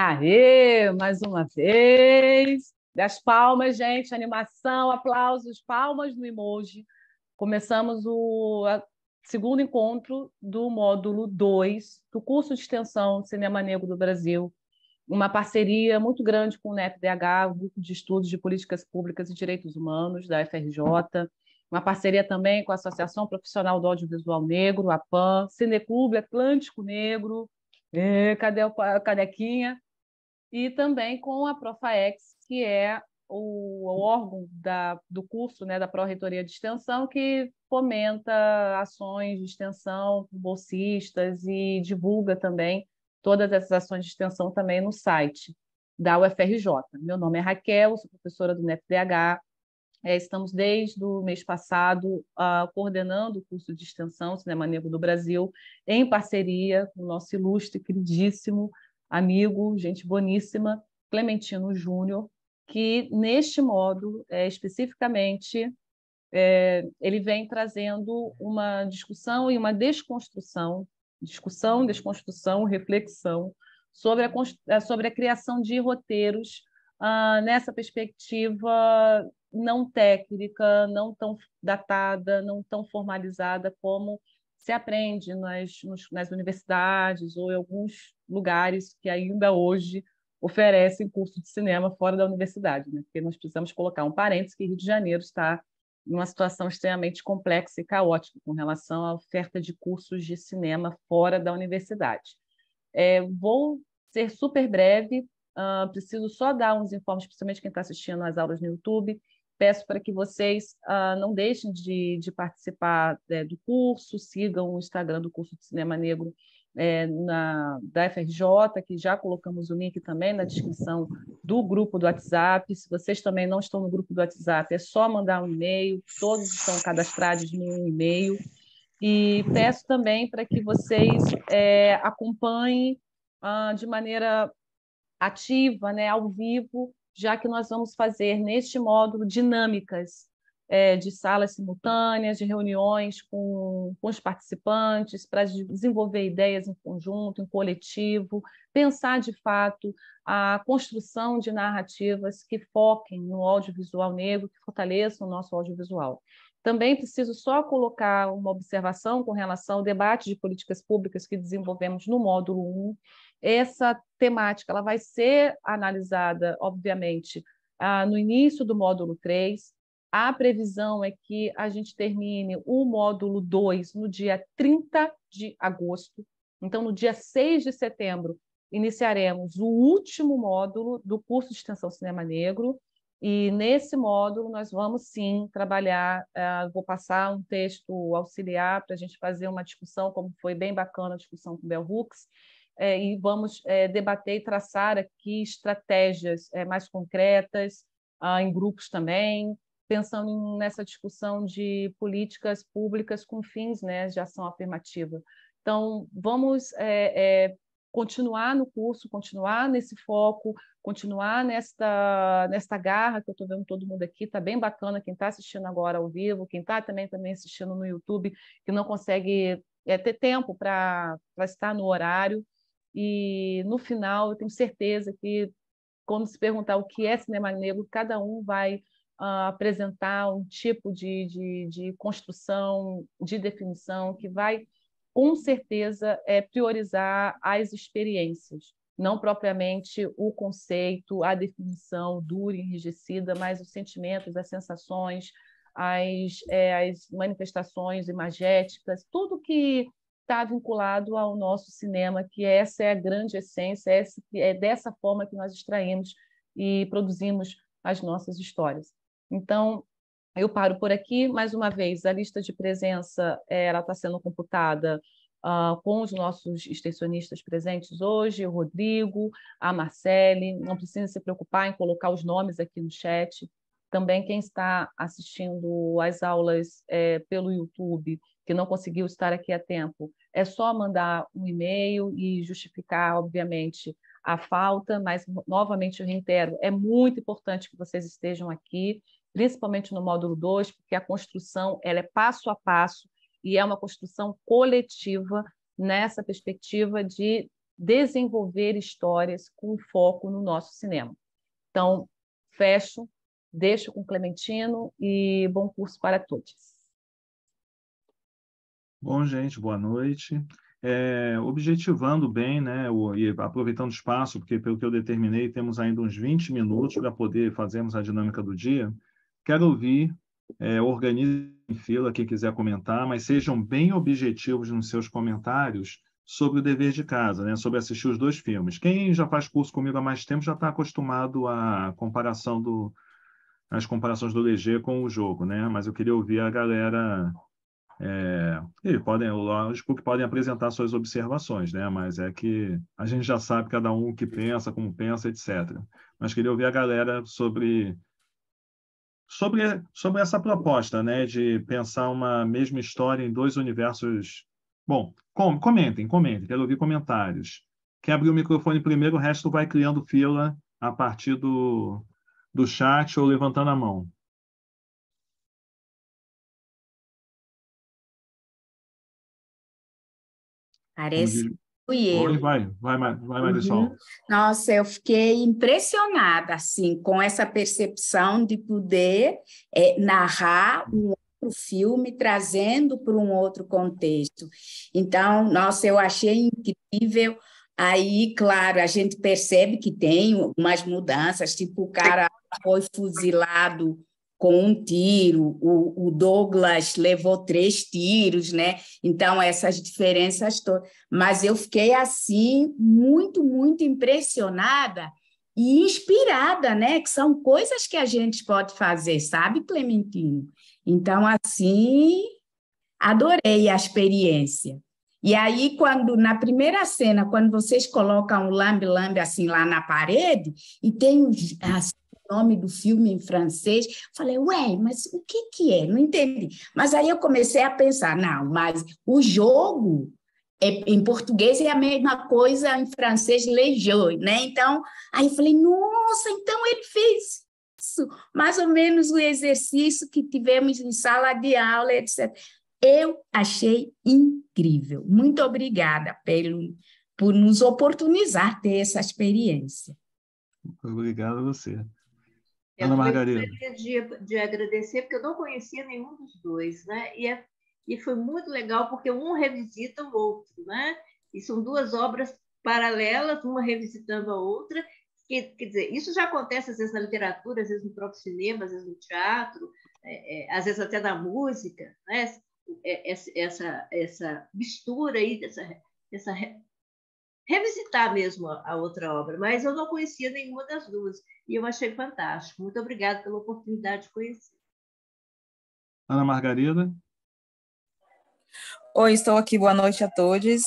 Aê, mais uma vez. Das palmas, gente, animação, aplausos, palmas no emoji. Começamos o segundo encontro do módulo 2 do curso de extensão Cinema Negro do Brasil, uma parceria muito grande com o NEPDH, o Grupo de Estudos de Políticas Públicas e Direitos Humanos, da UFRJ, uma parceria também com a Associação Profissional do Audiovisual Negro, a APAN, Cineclube Atlântico Negro, cadê o canequinha? E também com a Profaex, que é o órgão do curso, né, da Pró-Reitoria de Extensão, que fomenta ações de extensão com bolsistas e divulga também todas essas ações de extensão também no site da UFRJ. Meu nome é Raquel, sou professora do NEPDH. Estamos desde o mês passado coordenando o curso de extensão Cinema Negro do Brasil, em parceria com o nosso ilustre, queridíssimo amigo, gente boníssima, Clementino Júnior, que neste módulo, especificamente, ele vem trazendo uma discussão e uma desconstrução, reflexão sobre a criação de roteiros nessa perspectiva não técnica, não tão datada, não tão formalizada como se aprende nas universidades ou em alguns lugares que ainda hoje oferecem curso de cinema fora da universidade, né? Porque nós precisamos colocar um parênteses que Rio de Janeiro está numa situação extremamente complexa e caótica com relação à oferta de cursos de cinema fora da universidade. Vou ser super breve, preciso só dar uns informes, principalmente quem está assistindo às aulas no YouTube. Peço para que vocês não deixem de participar do curso, sigam o Instagram do curso de Cinema Negro da FRJ, que já colocamos o link também na descrição do grupo do WhatsApp. Se vocês também não estão no grupo do WhatsApp, é só mandar um e-mail, todos estão cadastrados no e-mail. E peço também para que vocês acompanhem de maneira ativa, né, ao vivo, já que nós vamos fazer neste módulo dinâmicas de salas simultâneas, de reuniões com os participantes, para desenvolver ideias em conjunto, em coletivo, pensar de fato a construção de narrativas que foquem no audiovisual negro, que fortaleçam o nosso audiovisual. Também preciso só colocar uma observação com relação ao debate de políticas públicas que desenvolvemos no módulo 1. Essa temática ela vai ser analisada, obviamente, no início do módulo 3. A previsão é que a gente termine o módulo 2 no dia 30 de agosto. Então, no dia 6 de setembro, iniciaremos o último módulo do curso de extensão Cinema Negro. E nesse módulo nós vamos sim trabalhar, vou passar um texto auxiliar para a gente fazer uma discussão, como foi bem bacana a discussão com o Bell Hooks, e vamos debater e traçar aqui estratégias mais concretas, em grupos também, pensando nessa discussão de políticas públicas com fins, né, de ação afirmativa. Então, vamos continuar no curso, continuar nesse foco, continuar nesta garra que eu estou vendo todo mundo aqui. Está bem bacana quem está assistindo agora ao vivo, quem está também assistindo no YouTube, que não consegue ter tempo para estar no horário. E, no final, eu tenho certeza que, quando se perguntar o que é cinema negro, cada um vai apresentar um tipo de construção, de definição, que vai, com certeza, priorizar as experiências, não propriamente o conceito, a definição dura e enrijecida, mas os sentimentos, as sensações, as manifestações imagéticas, tudo que está vinculado ao nosso cinema, que essa é a grande essência, é dessa forma que nós extraímos e produzimos as nossas histórias. Então, eu paro por aqui. Mais uma vez, a lista de presença ela está sendo computada com os nossos extensionistas presentes hoje, o Rodrigo, a Marcele. Não precisa se preocupar em colocar os nomes aqui no chat. Também quem está assistindo às aulas pelo YouTube, que não conseguiu estar aqui a tempo, é só mandar um e-mail e justificar, obviamente, a falta, mas, novamente, eu reitero, é muito importante que vocês estejam aqui, principalmente no módulo 2, porque a construção ela é passo a passo e é uma construção coletiva nessa perspectiva de desenvolver histórias com foco no nosso cinema. Então, fecho, deixo com Clementino e bom curso para todos. Bom, gente, boa noite. Objetivando bem, né, e aproveitando o espaço, porque pelo que eu determinei, temos ainda uns 20 minutos para poder fazermos a dinâmica do dia. Quero ouvir, organizem em fila quem quiser comentar, mas sejam bem objetivos nos seus comentários sobre o dever de casa, né, sobre assistir os 2 filmes. Quem já faz curso comigo há mais tempo já está acostumado à comparação às comparações do Leger com o jogo, né? Mas eu queria ouvir a galera. E podem, lógico que podem apresentar suas observações, né? Mas é que a gente já sabe cada um o que pensa, como pensa, etc. Mas queria ouvir a galera sobre essa proposta, né? De pensar uma mesma história em 2 universos. Bom, comentem. Quero ouvir comentários. Quem abrir o microfone primeiro, o resto vai criando fila a partir do chat ou levantando a mão. Parece que fui eu. Oi, vai, Marisol. Nossa, eu fiquei impressionada assim com essa percepção de poder narrar um outro filme trazendo para um outro contexto. Então, nossa, eu achei incrível. Aí, claro, a gente percebe que tem umas mudanças, tipo o cara foi fuzilado com um tiro, o Douglas levou 3 tiros, né? Então, essas diferenças todas. Mas eu fiquei, assim, muito, muito impressionada e inspirada, né? Que são coisas que a gente pode fazer, sabe, Clementino? Então, assim, adorei a experiência. E aí, quando na primeira cena, quando vocês colocam o lambe-lambe assim lá na parede, e tem assim, o nome do filme em francês, falei, ué, mas o que é? Não entendi. Mas aí eu comecei a pensar, não, mas o jogo em português é a mesma coisa em francês, le jeu, né? Então, aí eu falei, nossa, então ele fez isso, mais ou menos o exercício que tivemos em sala de aula, etc. Eu achei incrível. Muito obrigada por nos oportunizar ter essa experiência. Obrigado a você. Eu Ana também Margarida. gostaria de agradecer, porque eu não conhecia nenhum dos dois, né? E foi muito legal, porque um revisita o outro, né? E são 2 obras paralelas, uma revisitando a outra. Quer dizer, isso já acontece às vezes na literatura, às vezes no próprio cinema, às vezes no teatro, às vezes até na música, né? Essa mistura aí, essa revisitar mesmo a outra obra, mas eu não conhecia nenhuma das 2 e eu achei fantástico. Muito obrigada pela oportunidade de conhecer. Ana Margarida. Oi, estou aqui, boa noite a todos.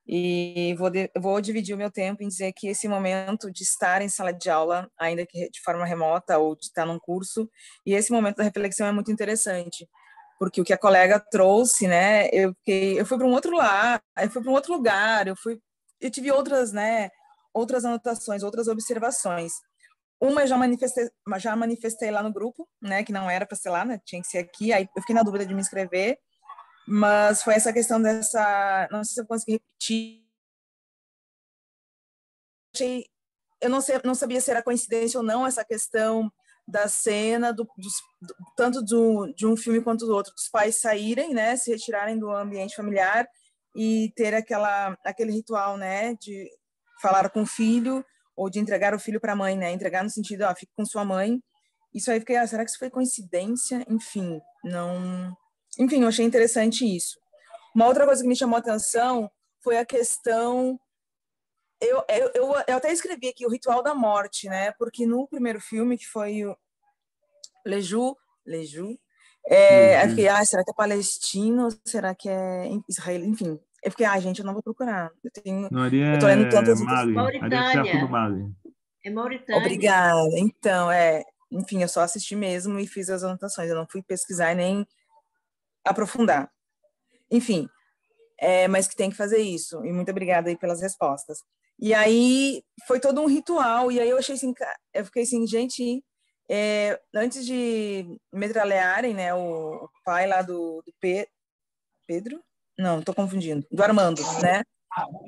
E vou dividir o meu tempo em dizer que esse momento de estar em sala de aula, ainda que de forma remota ou de estar num curso, e esse momento da reflexão é muito interessante, porque o que a colega trouxe, né, eu fui para um outro lugar, eu tive outras, né, outras anotações, outras observações. Uma eu já manifestei lá no grupo, né, que não era para ser lá, né, tinha que ser aqui, aí eu fiquei na dúvida de me inscrever, mas foi essa questão não sei se eu consegui repetir, eu não sabia se era coincidência ou não essa questão da cena, tanto de um filme quanto do outro, dos pais saírem, né, se retirarem do ambiente familiar e ter aquele ritual, né, de falar com o filho ou de entregar o filho para a mãe, né, entregar no sentido, fique com sua mãe. Isso aí fiquei, será que isso foi coincidência? Enfim, não... Enfim, eu achei interessante isso. Uma outra coisa que me chamou a atenção foi a questão... Eu até escrevi aqui o Ritual da Morte, né? Porque no primeiro filme, que foi o Leju, eu fiquei, será que é palestino? Será que é Israel? Enfim, eu fiquei, gente, eu não vou procurar. Eu tô lendo tantas... Mali, ali é perto do Mauritânia. Mali. É Mauritânia. Obrigada. Então, enfim, eu só assisti mesmo e fiz as anotações. Eu não fui pesquisar e nem aprofundar. Enfim, mas que tem que fazer isso. E muito obrigada aí pelas respostas. E aí foi todo um ritual. E aí eu achei assim, eu fiquei assim, gente, antes de metralharem, né, o pai lá do Pedro, não, tô confundindo, do Armando, né?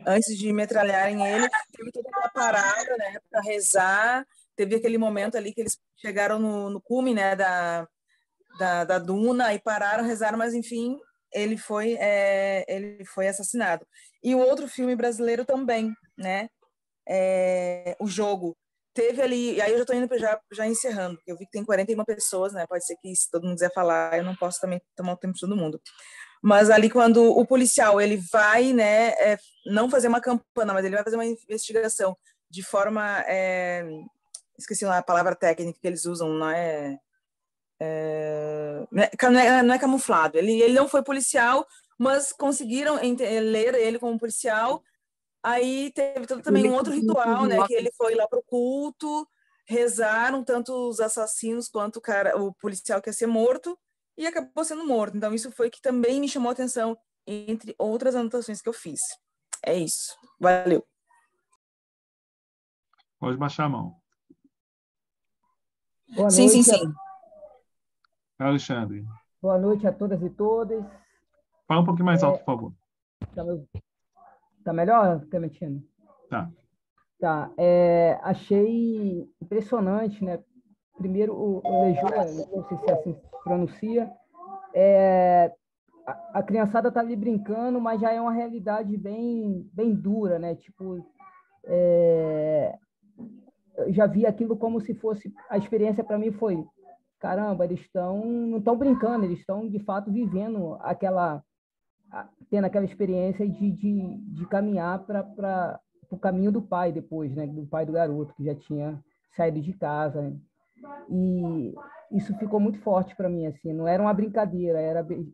antes de metralharem ele, teve toda aquela parada, né, para rezar. Teve aquele momento ali que eles chegaram no cume, né, da duna e pararam, rezaram, mas enfim, ele foi assassinado. E o outro filme brasileiro também, né, O Jogo. Teve ali, e aí eu já estou indo já encerrando, porque eu vi que tem 41 pessoas, né, pode ser que se todo mundo quiser falar, eu não posso também tomar o tempo de todo mundo. Mas ali quando o policial, ele vai, né, não fazer uma campana, mas ele vai fazer uma investigação de forma, esqueci a palavra técnica que eles usam, não é camuflado, ele não foi policial, mas conseguiram ler ele como policial. Aí teve também um outro ritual, né, que ele foi lá pro culto, rezaram tanto os assassinos quanto o policial que ia ser morto, e acabou sendo morto. Então isso foi que também me chamou a atenção, entre outras anotações que eu fiz. É isso. Valeu. Pode baixar a mão. Boa Sim, noite, sim. Alexandre. Boa noite a todas e todos. Fala um pouquinho mais alto, por favor. Tá melhor, Clementino? Tá. Tá. Achei impressionante, né? Primeiro, o Lejô, não sei se assim se pronuncia, a criançada tá ali brincando, mas já é uma realidade bem, bem dura, né? Tipo, eu já vi aquilo como se fosse... A experiência para mim foi, caramba, eles não estão brincando, eles estão, de fato, vivendo tendo aquela experiência de caminhar para o caminho do pai depois, né? Do pai do garoto, que já tinha saído de casa, né? E isso ficou muito forte para mim, assim, não era uma brincadeira,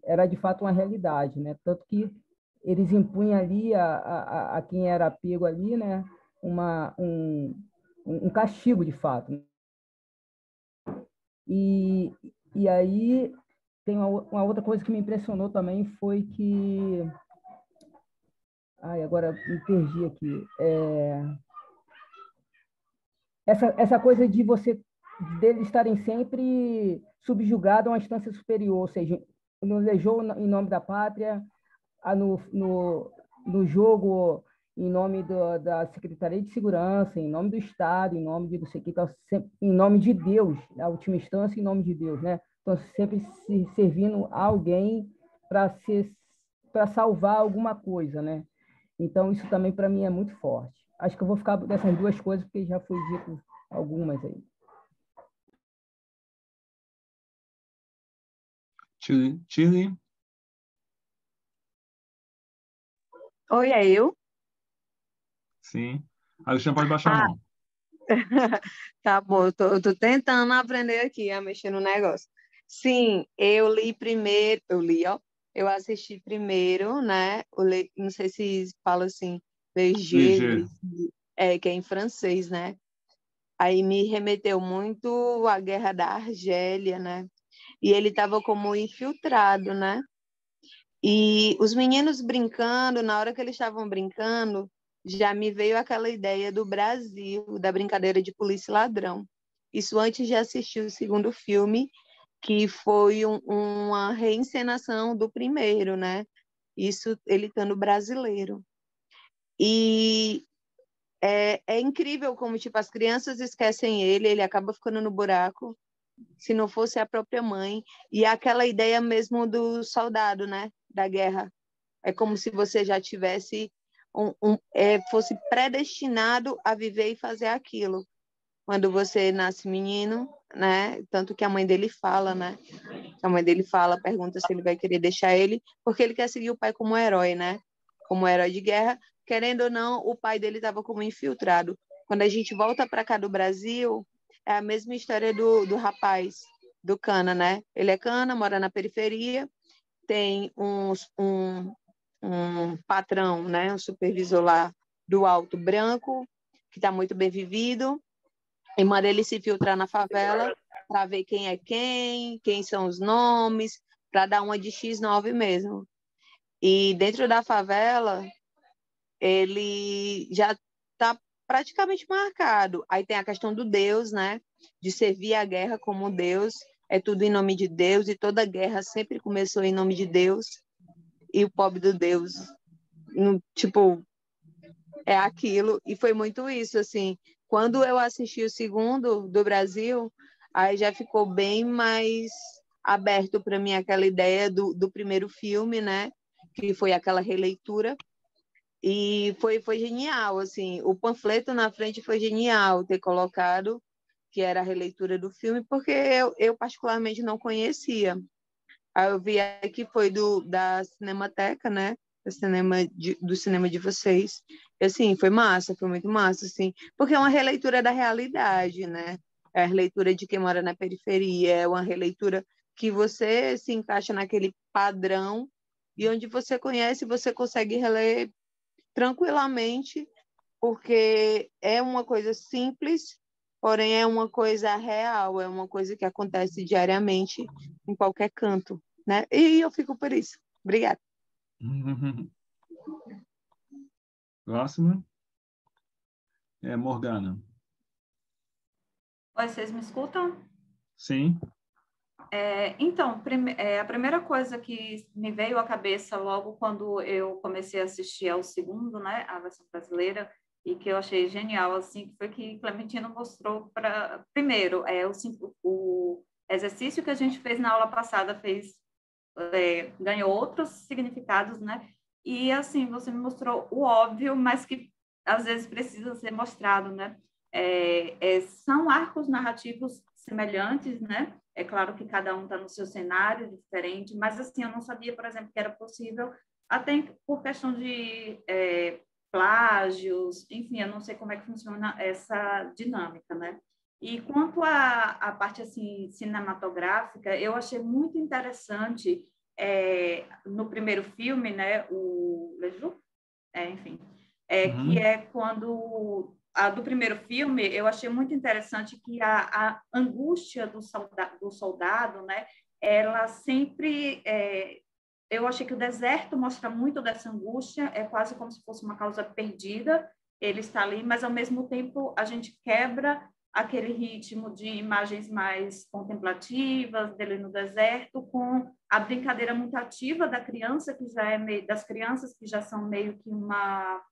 era de fato uma realidade, né? Tanto que eles impunham ali a quem era pego ali, né? Um castigo, de fato. E aí tem uma outra coisa que me impressionou também foi que... Ai, agora me perdi aqui. Essa coisa de deles estarem sempre subjugados a uma instância superior, ou seja, no Lejou em nome da pátria, no jogo em nome da Secretaria de Segurança, em nome do Estado, em nome de não sei o que, em nome de Deus, na última instância, em nome de Deus, né? Então, sempre se servindo a alguém para salvar alguma coisa, né? Então, isso também, para mim, é muito forte. Acho que eu vou ficar dessas duas coisas, porque já foi dito algumas aí. Chile. Oi, é eu? Sim. Alexandre, pode baixar a mão. Tá bom, eu tô tentando aprender aqui a mexer no negócio. Sim, eu li primeiro, ó. Eu assisti primeiro, né? Não sei se fala assim, Leger, que é em francês, né? Aí me remeteu muito à Guerra da Argélia, né? E ele estava como infiltrado, né? E os meninos brincando, na hora que eles estavam brincando, já me veio aquela ideia do Brasil, da brincadeira de polícia e ladrão. Isso antes de assistir o segundo filme, que foi uma reencenação do primeiro, né? Isso ele estando brasileiro. E é incrível como tipo, as crianças esquecem ele acaba ficando no buraco, se não fosse a própria mãe. E aquela ideia mesmo do soldado, né? Da guerra. É como se você já tivesse fosse predestinado a viver e fazer aquilo. Quando você nasce menino, né? Tanto que a mãe dele fala, né? A mãe dele pergunta se ele vai querer deixar ele, porque ele quer seguir o pai como herói, né? Como herói de guerra. Querendo ou não, o pai dele estava como infiltrado. Quando a gente volta para cá do Brasil, é a mesma história do rapaz, do Cana, né? Ele é Cana, mora na periferia, tem um patrão, né? Um supervisor lá do alto branco, que está muito bem vivido, e manda ele se filtrar na favela para ver quem é quem são os nomes, para dar uma de X9 mesmo. E dentro da favela, ele já está praticamente marcado. Aí tem a questão do Deus, né? De servir a guerra como Deus, é tudo em nome de Deus, e toda guerra sempre começou em nome de Deus, e o pobre do Deus, tipo, é aquilo, e foi muito isso, assim. Quando eu assisti o segundo do Brasil, aí já ficou bem mais aberto para mim aquela ideia do primeiro filme, né? Que foi aquela releitura. E foi genial, assim. O panfleto na frente foi genial ter colocado que era a releitura do filme, porque eu particularmente não conhecia. Aí eu vi que foi da Cinemateca, né? Do cinema de vocês. E, assim, foi massa, foi muito massa, assim, porque é uma releitura da realidade, né? É a releitura de quem mora na periferia, é uma releitura que você se encaixa naquele padrão e onde você conhece, você consegue reler tranquilamente, porque é uma coisa simples, porém é uma coisa real, é uma coisa que acontece diariamente em qualquer canto, né? E eu fico por isso. Obrigada. Próxima. Morgana. Oi, vocês me escutam? Sim. Então, a primeira coisa que me veio à cabeça logo quando eu comecei a assistir ao segundo, né, a versão brasileira, e que eu achei genial, assim, foi que Clementina mostrou primeiro, o exercício que a gente fez na aula passada ganhou outros significados, né? E, assim, você me mostrou o óbvio, mas que às vezes precisa ser mostrado, né? São arcos narrativos semelhantes, né? É claro que cada um está no seu cenário diferente, mas, assim, eu não sabia, por exemplo, que era possível, até por questão de plágios, enfim, eu não sei como é que funciona essa dinâmica, né? E quanto à parte assim cinematográfica, eu achei muito interessante no primeiro filme, né, o Leju, enfim, que é quando do primeiro filme, eu achei muito interessante que a angústia do soldado, né, ela sempre eu achei que o deserto mostra muito dessa angústia, é quase como se fosse uma causa perdida, ele está ali, mas ao mesmo tempo a gente quebra aquele ritmo de imagens mais contemplativas dele no deserto com a brincadeira muito ativa da criança que já das crianças que já são meio que uma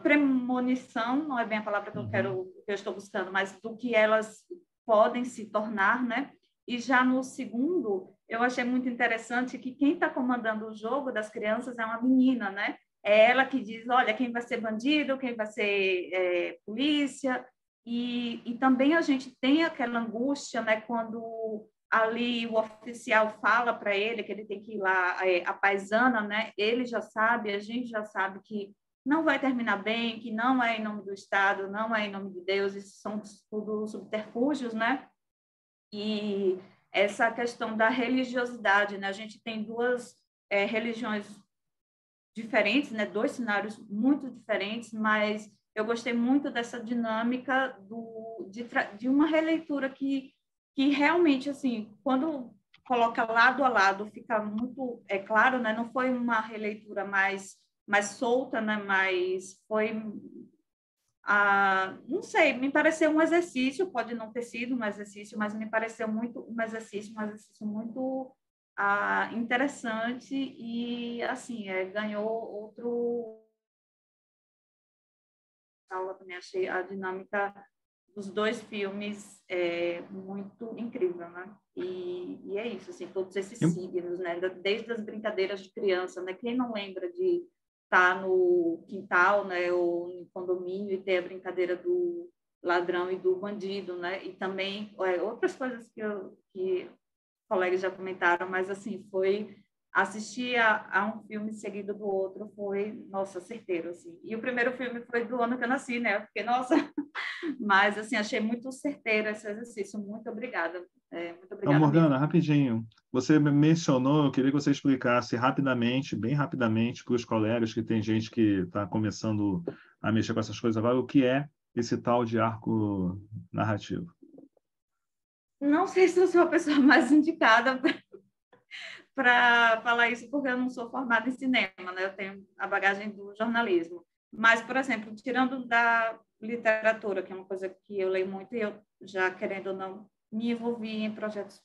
premonição, não é bem a palavra que eu estou buscando, mas do que elas podem se tornar, né? E já no segundo, eu achei muito interessante que quem está comandando o jogo das crianças é uma menina, né? É ela que diz, olha, quem vai ser bandido, quem vai ser polícia. E também a gente tem aquela angústia, né? Quando ali o oficial fala para ele que ele tem que ir lá, a paisana, né? Ele já sabe, a gente já sabe que não vai terminar bem, que não é em nome do Estado, não é em nome de Deus, isso são tudo subterfúgios, né? E essa questão da religiosidade, né? A gente tem duas religiões diferentes, né? Dois cenários muito diferentes, mas eu gostei muito dessa dinâmica de uma releitura que realmente, assim, quando coloca lado a lado, fica muito claro, né? Não foi uma releitura mais solta, né? Mas foi não sei, me pareceu um exercício, pode não ter sido um exercício, mas me pareceu muito um exercício muito interessante e, assim, ganhou outro... aula também, achei a dinâmica dos dois filmes muito incrível, né? E é isso, assim, todos esses signos, né? Desde as brincadeiras de criança, né? Quem não lembra de estar no quintal, né, ou no condomínio e ter a brincadeira do ladrão e do bandido, né? E também outras coisas que colegas já comentaram, mas assim, foi assistir a um filme seguido do outro foi, nossa, certeiro, assim. E o primeiro filme foi do ano que eu nasci, né? Eu fiquei, nossa, mas assim, achei muito certeiro esse exercício. Muito obrigada. Muito obrigada Morgana, mesmo. rapidinho. Você mencionou, eu queria que você explicasse rapidamente, bem rapidamente, para os colegas, que tem gente que está começando a mexer com essas coisas agora, o que é esse tal de arco narrativo? Não sei se eu sou a pessoa mais indicada para falar isso, porque eu não sou formada em cinema, né? Eu tenho a bagagem do jornalismo. Mas, por exemplo, tirando da literatura, que é uma coisa que eu leio muito e eu já, querendo ou não, me envolvi em projetos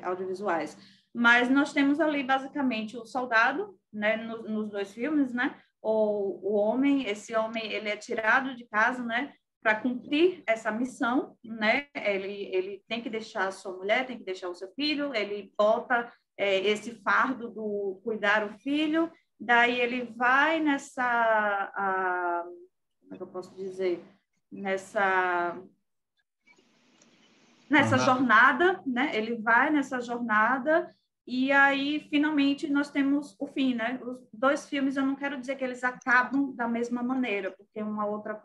audiovisuais. Mas nós temos ali, basicamente, o soldado, né, nos dois filmes, né? ou o homem, esse homem, ele é tirado de casa, né, para cumprir essa missão, né? Ele tem que deixar a sua mulher, tem que deixar o seu filho, ele bota esse fardo do cuidar o filho, daí ele vai como é que eu posso dizer? Nessa jornada, né? Ele vai nessa jornada e aí, finalmente, nós temos o fim, né? Os 2 filmes, eu não quero dizer que eles acabam da mesma maneira, porque um outro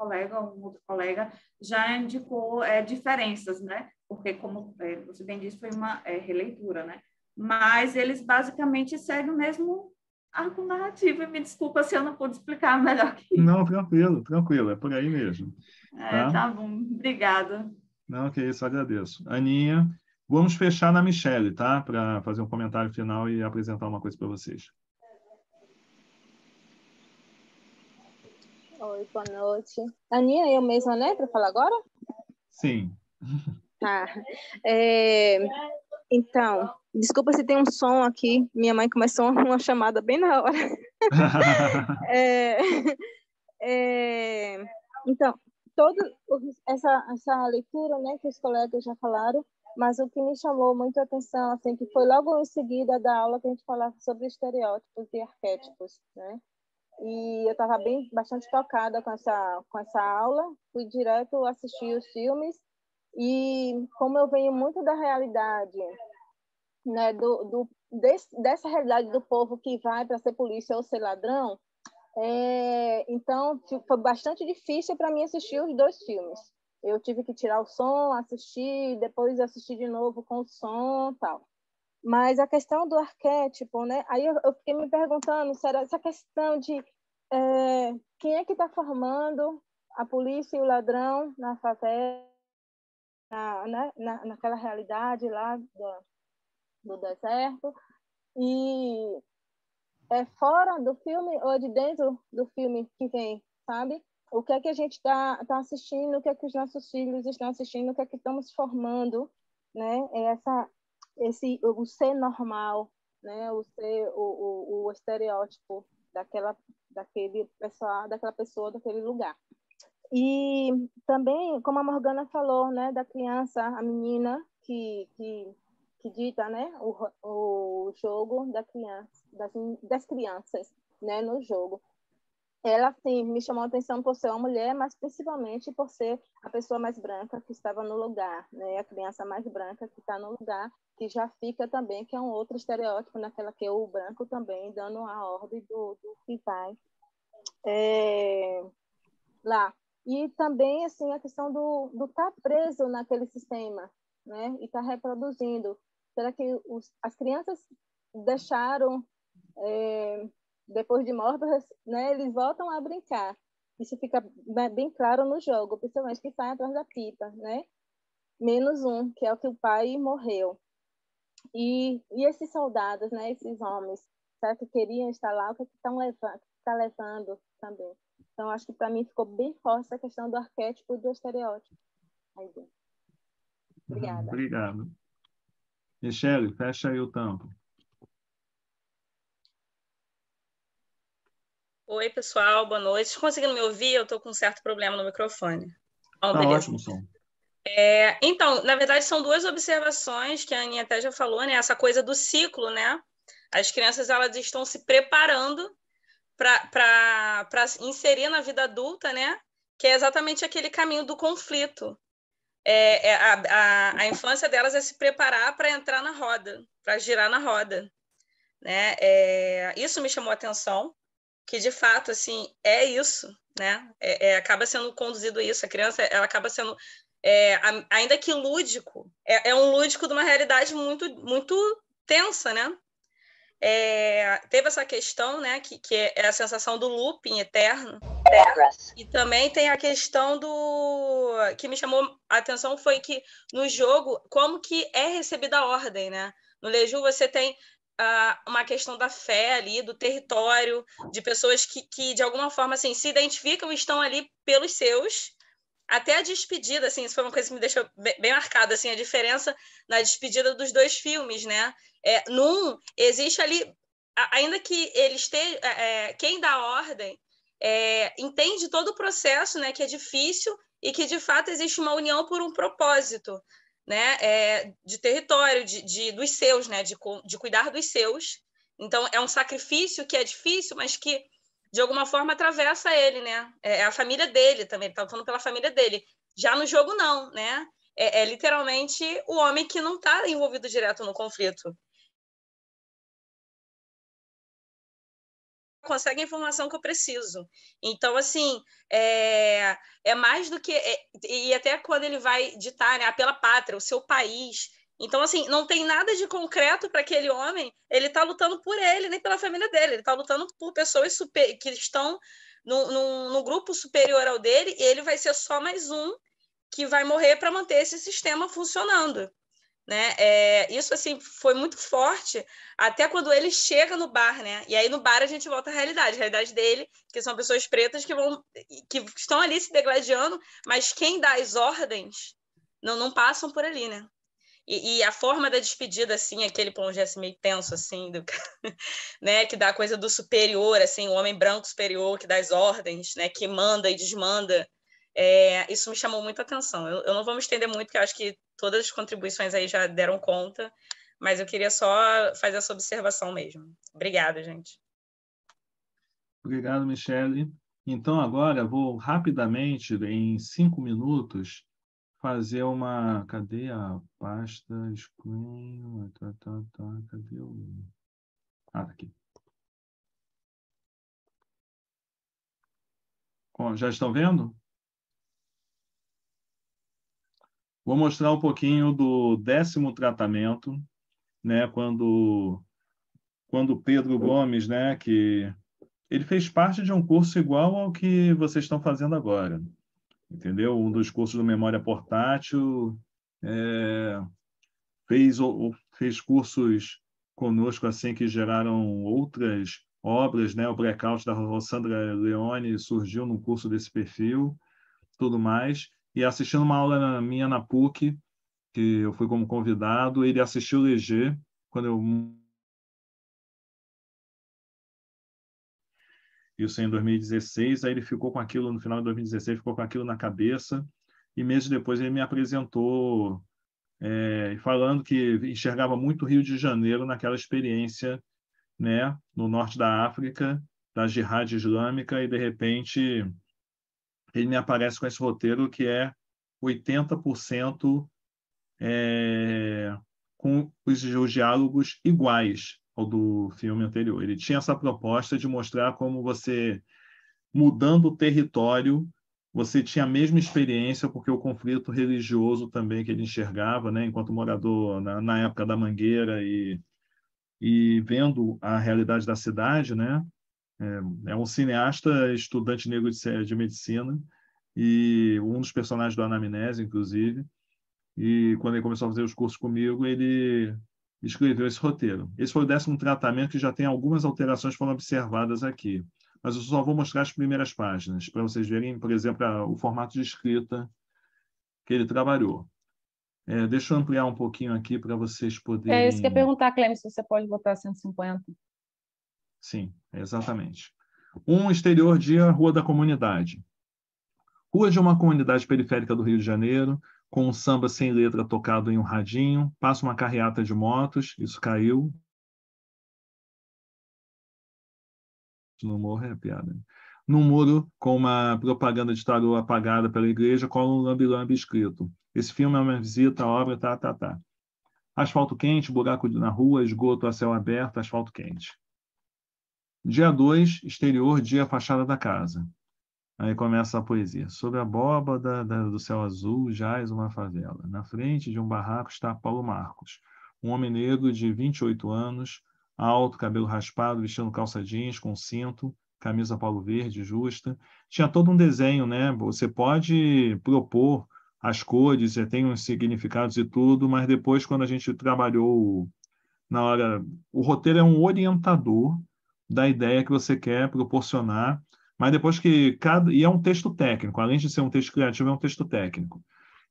colega já indicou diferenças, né? Porque, como você bem disse, foi uma releitura, né? Mas eles basicamente seguem o mesmo arco narrativo, e me desculpa se eu não pude explicar melhor que isso. Não, tranquilo, é por aí mesmo. Tá? Tá bom, obrigada. Não, que isso, agradeço. Aninha, vamos fechar na Michele, tá? Para fazer um comentário final e apresentar uma coisa para vocês. Oi, boa noite. Aninha, eu mesma, né, para falar agora? Sim. Tá. Então, desculpa se tem um som aqui. Minha mãe começou uma chamada bem na hora. Então, toda essa leitura, né, que os colegas já falaram, mas o que me chamou muito a atenção, assim, que foi logo em seguida da aula que a gente falava sobre estereótipos e arquétipos, né? E eu estava bastante tocada com essa aula, fui direto assistir os filmes, e como eu venho muito da realidade, né, dessa realidade do povo que vai para ser polícia ou ser ladrão, então foi bastante difícil para mim assistir os 2 filmes. Eu tive que tirar o som, assistir, depois assistir de novo com o som e tal. Mas a questão do arquétipo, né? Aí eu fiquei me perguntando, será essa questão de quem é que está formando a polícia e o ladrão na favela, naquela realidade lá do deserto, e é fora do filme ou é de dentro do filme que vem, sabe? O que é que a gente está assistindo, o que é que os nossos filhos estão assistindo, o que é que estamos formando, né? O ser normal, né? O estereótipo daquele pessoal, daquela pessoa, daquele lugar. E também, como a Morgana falou, né, da criança, a menina que dita, né, o jogo das crianças, né, no jogo. Ela, sim, me chamou a atenção por ser uma mulher, mas principalmente por ser a pessoa mais branca que estava no lugar, né, a criança mais branca que está no lugar, que já fica também, que é um outro estereótipo, naquela que é o branco também, dando a ordem do que vai lá. E também, assim, a questão do estar preso naquele sistema, né, e estar reproduzindo. Será que as crianças deixaram, depois de mortas, né, eles voltam a brincar? Isso fica bem claro no jogo, principalmente que sai atrás da pipa, né? Menos um, que é o que o pai morreu. E esses soldados, né, esses homens, será que queriam estar lá? O que estão levando também? Então, acho que para mim ficou bem forte a questão do arquétipo e do estereótipo. Obrigada. Obrigado. Michele, fecha aí o tampo. Oi, pessoal, boa noite. Estão conseguindo me ouvir? Eu estou com um certo problema no microfone. Tá ótimo o som. Então, na verdade, são 2 observações que a Aninha até já falou, né? Essa coisa do ciclo, né? As crianças, elas estão se preparando para inserir na vida adulta, né? Que é exatamente aquele caminho do conflito. A infância delas é se preparar para entrar na roda, para girar na roda, né? Isso me chamou a atenção, que de fato, assim, é isso, né? Acaba sendo conduzido isso. A criança, ela acaba sendo, ainda que lúdico, é um lúdico de uma realidade muito, muito tensa, né? Teve essa questão, né, que é a sensação do looping eterno. E também tem a questão que me chamou a atenção foi que no jogo, como que é recebida a ordem, né? No Leju você tem uma questão da fé ali, do território, de pessoas que de alguma forma assim, se identificam e estão ali pelos seus. Até a despedida, assim, isso foi uma coisa que me deixou bem marcada, assim, a diferença na despedida dos 2 filmes, né? Num, existe ali, ainda que eles quem dá a ordem entende todo o processo, né, que é difícil e que, de fato, existe uma união por um propósito, né, de território, dos seus, né, de cuidar dos seus. Então, é um sacrifício que é difícil, mas que, de alguma forma, atravessa ele, né? É a família dele também, ele está lutando pela família dele. Já no jogo, não, né? É literalmente o homem que não está envolvido direto no conflito. Consegue a informação que eu preciso. Então, assim, é mais do que... e até quando ele vai ditar, né, pela pátria, o seu país. Então, assim, não tem nada de concreto para aquele homem. Ele está lutando por ele, nem pela família dele. Ele está lutando por pessoas que estão no grupo superior ao dele, e ele vai ser só mais um que vai morrer para manter esse sistema funcionando. Né? Isso assim foi muito forte até quando ele chega no bar, né? E aí no bar a gente volta à realidade dele, que são pessoas pretas que estão ali se degladiando, mas quem dá as ordens não passam por ali, né? E a forma da despedida, assim, aquele plongé assim, meio tenso, assim, né? Que dá a coisa do superior, assim, o homem branco superior que dá as ordens, né? Que manda e desmanda. Isso me chamou muito a atenção. Eu não vou me estender muito, porque eu acho que todas as contribuições aí já deram conta, mas eu queria só fazer essa observação mesmo. Obrigada, gente. Obrigado, Michele. Então, agora vou rapidamente, em 5 minutos, fazer uma... Cadê a pasta? Screen... Cadê o... tá aqui. Já estão vendo? Vou mostrar um pouquinho do 10º tratamento, né? Quando Pedro Gomes, né? Que ele fez parte de um curso igual ao que vocês estão fazendo agora, entendeu? Um dos cursos do Memória Portátil, fez cursos conosco assim que geraram outras obras, né? O Blackout da Rossandra Leone surgiu no curso desse perfil, tudo mais. E assistindo uma aula minha na PUC, que eu fui como convidado, ele assistiu o Leger, quando eu... Isso em 2016, aí ele ficou com aquilo, no final de 2016, ficou com aquilo na cabeça, e meses depois ele me apresentou, falando que enxergava muito o Rio de Janeiro naquela experiência, né, no norte da África, da Jihad Islâmica, e de repente ele me aparece com esse roteiro que é 80% com os diálogos iguais ao do filme anterior. Ele tinha essa proposta de mostrar como você, mudando o território, você tinha a mesma experiência, porque o conflito religioso também que ele enxergava, né, enquanto morador na época da Mangueira e vendo a realidade da cidade, né, é um cineasta estudante negro de medicina e um dos personagens do Anamnese, inclusive. E quando ele começou a fazer os cursos comigo, ele escreveu esse roteiro. Esse foi o 10º tratamento, que já tem algumas alterações que foram observadas aqui. Mas eu só vou mostrar as primeiras páginas, para vocês verem, por exemplo, o formato de escrita que ele trabalhou. Deixa eu ampliar um pouquinho aqui para vocês poderem... Isso que eu ia perguntar, Clêmis, se você pode botar 150. Sim, exatamente. Exterior de Rua da Comunidade. Rua de uma comunidade periférica do Rio de Janeiro, com um samba sem letra tocado em um radinho, passa uma carreata de motos, isso caiu. No morro é piada. No muro, com uma propaganda de tarô apagada pela igreja, cola um lambe-lambe escrito: esse filme é uma visita à obra, tá. Asfalto quente, buraco na rua, esgoto a céu aberto, asfalto quente. Dia 2, exterior, dia fachada da casa. Aí começa a poesia. Sobre a abóbada do céu azul jaz uma favela. Na frente de um barraco está Paulo Marcos, um homem negro de 28 anos, alto, cabelo raspado, vestindo calça jeans com cinto, camisa polo verde justa. Tinha todo um desenho, né? Você pode propor as cores, tem uns significados e tudo, mas depois, quando a gente trabalhou na hora... O roteiro é um orientador da ideia que você quer proporcionar, mas depois que e é um texto técnico, além de ser um texto criativo, é um texto técnico.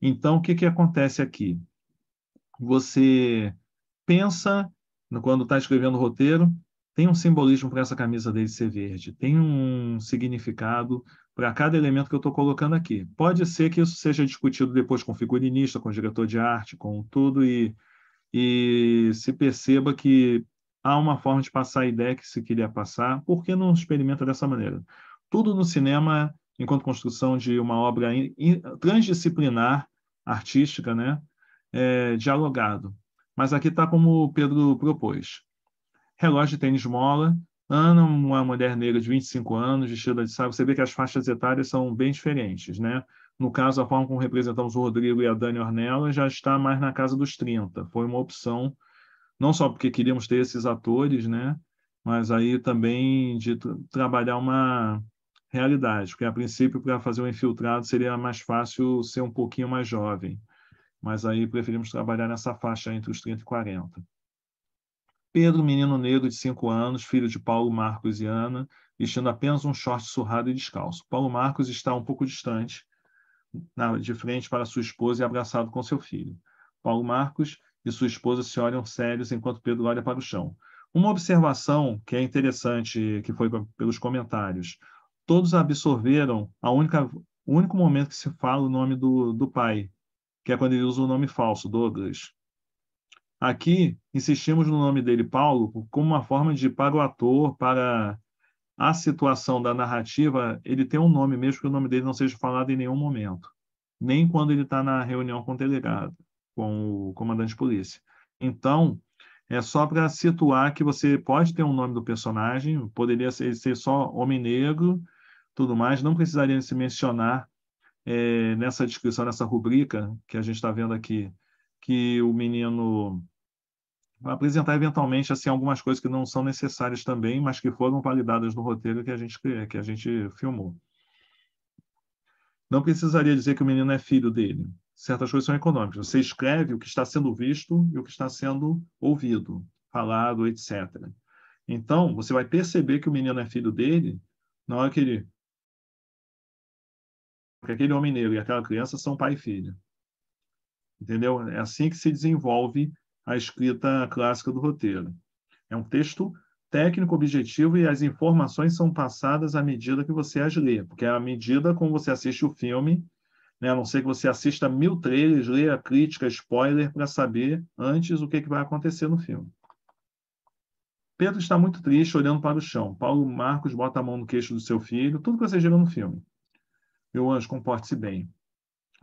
Então, o que acontece aqui? Você pensa, quando está escrevendo o roteiro, tem um simbolismo para essa camisa dele ser verde, tem um significado para cada elemento que eu estou colocando aqui. Pode ser que isso seja discutido depois com o figurinista, com o diretor de arte, com tudo, e se perceba que há uma forma de passar a ideia que se queria passar, por que não experimenta dessa maneira? Tudo no cinema, enquanto construção de uma obra transdisciplinar, artística, né? Dialogado. Mas aqui está como o Pedro propôs. Relógio de tênis mola, Ana, uma mulher negra de 25 anos, vestida de saia. Você vê que as faixas etárias são bem diferentes, né? No caso, a forma como representamos o Rodrigo e a Dani Ornella já está mais na casa dos 30. Foi uma opção, não só porque queríamos ter esses atores, né? Mas aí também de trabalhar uma realidade, porque a princípio, para fazer um infiltrado, seria mais fácil ser um pouquinho mais jovem. Mas aí preferimos trabalhar nessa faixa entre os 30 e 40. Pedro, menino negro de 5 anos, filho de Paulo, Marcos e Ana, vestindo apenas um short surrado e descalço. Paulo Marcos está um pouco distante, de frente para sua esposa e abraçado com seu filho. Paulo Marcos e sua esposa se olham sérios enquanto Pedro olha para o chão. Uma observação que é interessante, que foi pelos comentários. Todos absorveram o único momento que se fala o nome do pai, que é quando ele usa o nome falso, Douglas. Aqui, insistimos no nome dele, Paulo, como uma forma de, para o ator, para a situação da narrativa, ele tem um nome mesmo que o nome dele não seja falado em nenhum momento. Nem quando ele está na reunião com o delegado, com o comandante de polícia. Então, é só para situar que você pode ter um nome do personagem, poderia ser só homem negro, tudo mais, não precisaria se mencionar nessa descrição, nessa rubrica que a gente está vendo aqui, que o menino vai apresentar eventualmente assim algumas coisas que não são necessárias também, mas que foram validadas no roteiro que a gente filmou. Não precisaria dizer que o menino é filho dele. Certas coisas são econômicas. Você escreve o que está sendo visto e o que está sendo ouvido, falado, etc. Então, você vai perceber que o menino é filho dele na hora que aquele homem negro e aquela criança são pai e filho. Entendeu? É assim que se desenvolve a escrita clássica do roteiro. É um texto técnico, objetivo, e as informações são passadas à medida que você as lê, porque é à medida como você assiste o filme, né? A não ser que você assista 1000 trailers, leia crítica, spoiler, para saber antes o que vai acontecer no filme. Pedro está muito triste, olhando para o chão. Paulo Marcos bota a mão no queixo do seu filho, tudo que vocês viram no filme. Meu anjo, comporte-se bem.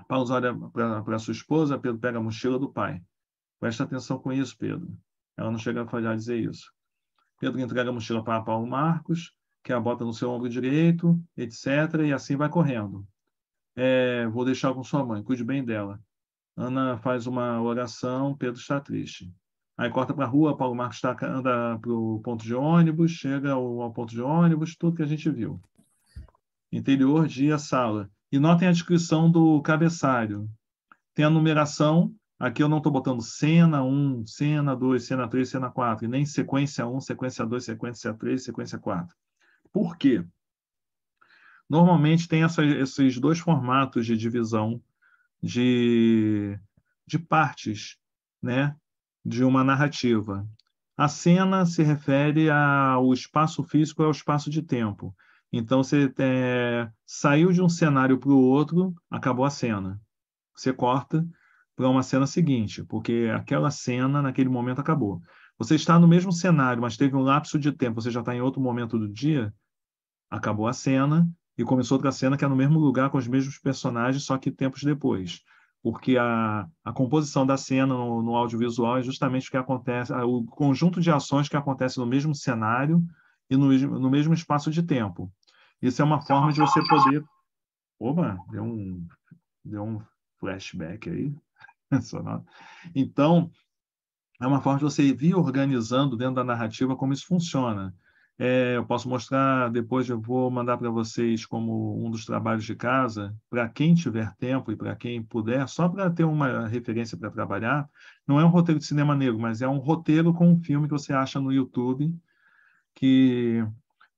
Paulo olha para sua esposa, Pedro pega a mochila do pai. Presta atenção com isso, Pedro. Ela não chega a falhar dizer isso. Pedro entrega a mochila para Paulo Marcos, que a bota no seu ombro direito, etc. E assim vai correndo. Vou deixar com sua mãe, cuide bem dela. Ana faz uma oração, Pedro está triste. Aí corta para a rua, Paulo Marcos anda para o ponto de ônibus, chega ao ponto de ônibus, tudo que a gente viu. Interior de sala. E notem a descrição do cabeçalho. Tem a numeração. Aqui eu não estou botando cena 1, cena 2, cena 3, cena 4, e nem sequência 1, sequência 2, sequência 3, sequência 4. Por quê? Normalmente tem esses dois formatos de divisão de partes, né, de uma narrativa. A cena se refere ao espaço físico, ao espaço de tempo. Então, você saiu de um cenário para o outro, acabou a cena. Você corta para uma cena seguinte, porque aquela cena, naquele momento, acabou. Você está no mesmo cenário, mas teve um lapso de tempo, você já está em outro momento do dia, acabou a cena e começou outra cena que é no mesmo lugar com os mesmos personagens, só que tempos depois. Porque a composição da cena no audiovisual é justamente o que acontece, o conjunto de ações que acontece no mesmo cenário e no mesmo espaço de tempo. Isso é uma forma de você poder... Opa, deu um flashback aí. Então, é uma forma de você vir organizando dentro da narrativa como isso funciona. Eu posso mostrar, depois eu vou mandar para vocês como um dos trabalhos de casa, para quem tiver tempo e para quem puder, só para ter uma referência para trabalhar. Não é um roteiro de cinema negro, mas é um roteiro com um filme que você acha no YouTube, que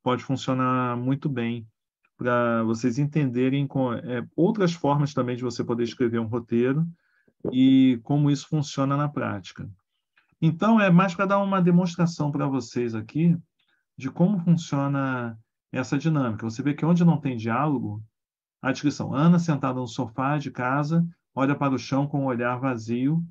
pode funcionar muito bem para vocês entenderem outras formas também de você poder escrever um roteiro e como isso funciona na prática. Então, é mais para dar uma demonstração para vocês aqui de como funciona essa dinâmica. Você vê que onde não tem diálogo, a descrição: Ana sentada no sofá de casa, olha para o chão com um olhar vazio.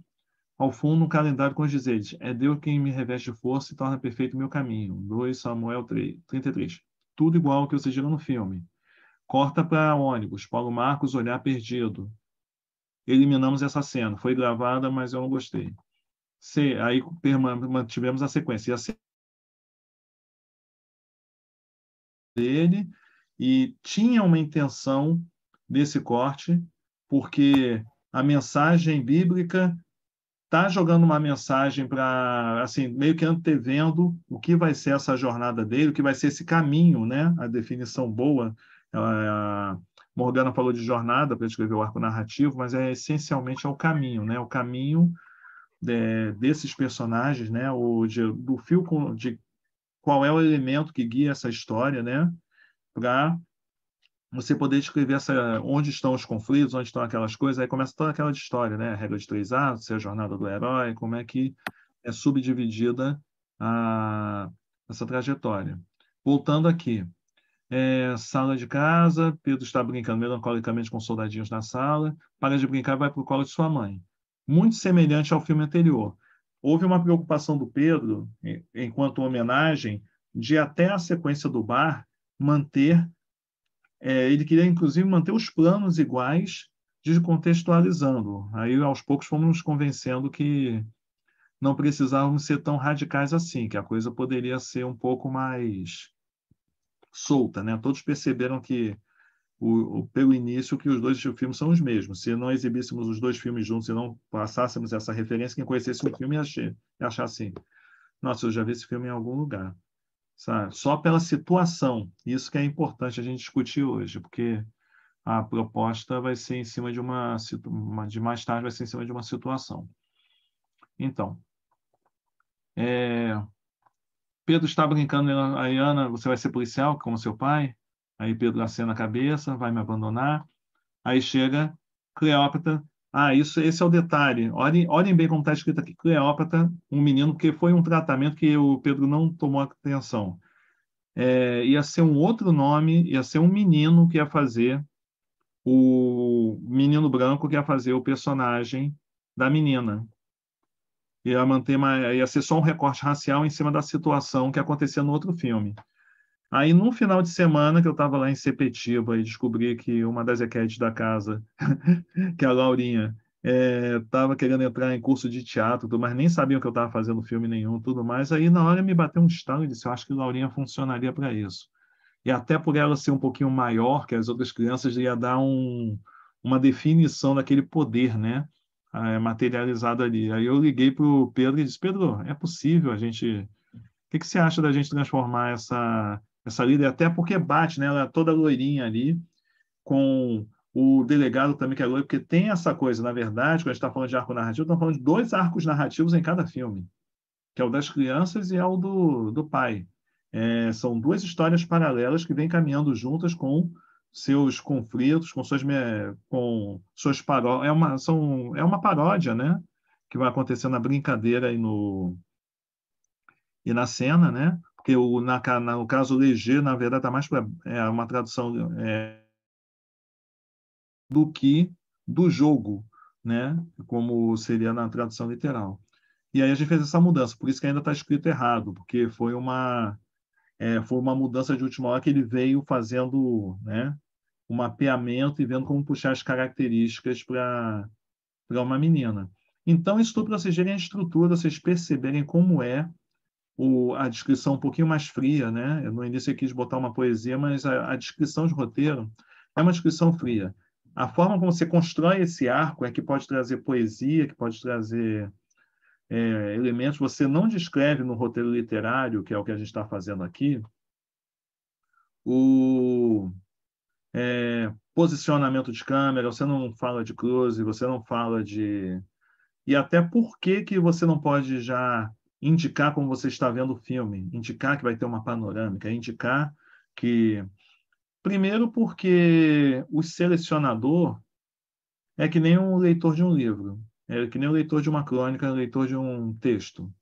Ao fundo, um calendário com os dizeres: é Deus quem me reveste de força e torna perfeito o meu caminho. 2 Samuel 33. Tudo igual ao que vocês viram no filme. Corta para ônibus. Paulo Marcos, olhar perdido. Eliminamos essa cena. Foi gravada, mas eu não gostei. Aí mantivemos a sequência. E a cena dele, e tinha uma intenção desse corte, porque a mensagem bíblica está jogando uma mensagem para, assim, meio que antevendo o que vai ser essa jornada dele, o que vai ser esse caminho, né? A definição boa. A Morgana falou de jornada para escrever o arco narrativo, mas essencialmente é o caminho, né? O caminho desses personagens, né? Do fio de qual é o elemento que guia essa história, né? Para você poder descrever onde estão os conflitos, onde estão aquelas coisas, aí começa toda aquela história, né? A regra de 3 atos, a jornada do herói, como é que é subdividida essa trajetória. Voltando aqui, sala de casa, Pedro está brincando melancolicamente com soldadinhos na sala, para de brincar, vai para o colo de sua mãe. Muito semelhante ao filme anterior. Houve uma preocupação do Pedro, enquanto homenagem, de até a sequência do bar manter ele queria, inclusive, manter os planos iguais, descontextualizando. Aí, aos poucos, fomos nos convencendo que não precisávamos ser tão radicais assim, que a coisa poderia ser um pouco mais solta, né? Todos perceberam que, pelo início, que os dois filmes são os mesmos. Se não exibíssemos os dois filmes juntos e não passássemos essa referência, quem conhecesse o filme ia achar assim: nossa, eu já vi esse filme em algum lugar. Sabe? Só pela situação. Isso que é importante a gente discutir hoje, porque a proposta vai ser em cima de de mais tarde vai ser em cima de uma situação. Então, Pedro está brincando, aí Ana, você vai ser policial como seu pai? Aí Pedro acena a cabeça, vai me abandonar. Aí chega Cleópatra. Esse é o detalhe. Olhem bem como está escrito aqui. Cleópatra, um menino, porque foi um tratamento que o Pedro não tomou atenção. Ia ser um outro nome, ia ser um menino que ia fazer o menino branco que ia fazer o personagem da menina. Ia ser só um recorte racial em cima da situação que acontecia no outro filme. Aí, no final de semana, que eu estava lá em Sepetiba e descobri que uma das equetes da casa, que é a Laurinha, estava querendo entrar em curso de teatro, mas nem sabia que eu estava fazendo filme nenhum, tudo mais. Aí, na hora, me bateu um estalo e disse: eu acho que Laurinha funcionaria para isso. E até por ela ser um pouquinho maior que as outras crianças, ia dar uma definição daquele poder, né? Materializado ali. Aí eu liguei para o Pedro e disse: Pedro, é possível a gente... O que você acha da gente transformar essa líder? Até porque bate, né? Ela é toda loirinha ali, com o delegado também, que é loiro, porque tem essa coisa, na verdade, quando a gente está falando de arco narrativo, estamos falando de 2 arcos narrativos em cada filme, que é o das crianças e é o do pai. São 2 histórias paralelas que vêm caminhando juntas com seus conflitos, com suas paródias. É uma paródia, né? Que vai acontecer na brincadeira e na cena, né? Porque no caso Léger, na verdade, está mais para uma tradução do que do jogo, né? Como seria na tradução literal. E aí a gente fez essa mudança, por isso que ainda está escrito errado, porque foi uma mudança de última hora que ele veio fazendo, né, um mapeamento e vendo como puxar as características para uma menina. Então, isso tudo para vocês verem a estrutura, vocês perceberem como é a descrição um pouquinho mais fria, né? No início eu quis botar uma poesia, mas a descrição de roteiro é uma descrição fria. A forma como você constrói esse arco é que pode trazer poesia, que pode trazer elementos. Você não descreve no roteiro literário, que é o que a gente está fazendo aqui, o posicionamento de câmera, você não fala de close, você não fala de... E até por que você não pode já indicar como você está vendo o filme, indicar que vai ter uma panorâmica, indicar que... Primeiro porque o selecionador é que nem um leitor de um livro, é que nem o leitor de uma crônica, o leitor de um texto,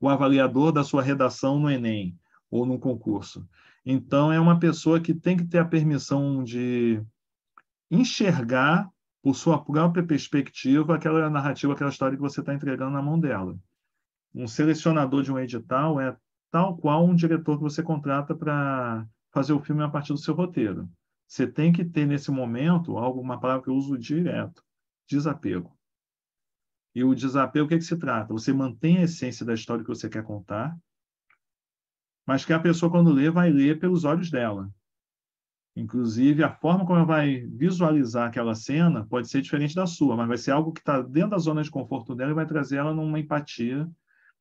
o avaliador da sua redação no Enem, ou num concurso. Então, é uma pessoa que tem que ter a permissão de enxergar, por sua própria perspectiva, aquela narrativa, aquela história que você está entregando na mão dela. Um selecionador de um edital é tal qual um diretor que você contrata para fazer o filme a partir do seu roteiro. Você tem que ter, nesse momento, uma palavra que eu uso direto: desapego. E o desapego, o que se trata? Você mantém a essência da história que você quer contar, mas que a pessoa, quando lê, vai ler pelos olhos dela. Inclusive, a forma como ela vai visualizar aquela cena pode ser diferente da sua, mas vai ser algo que está dentro da zona de conforto dela e vai trazer ela numa empatia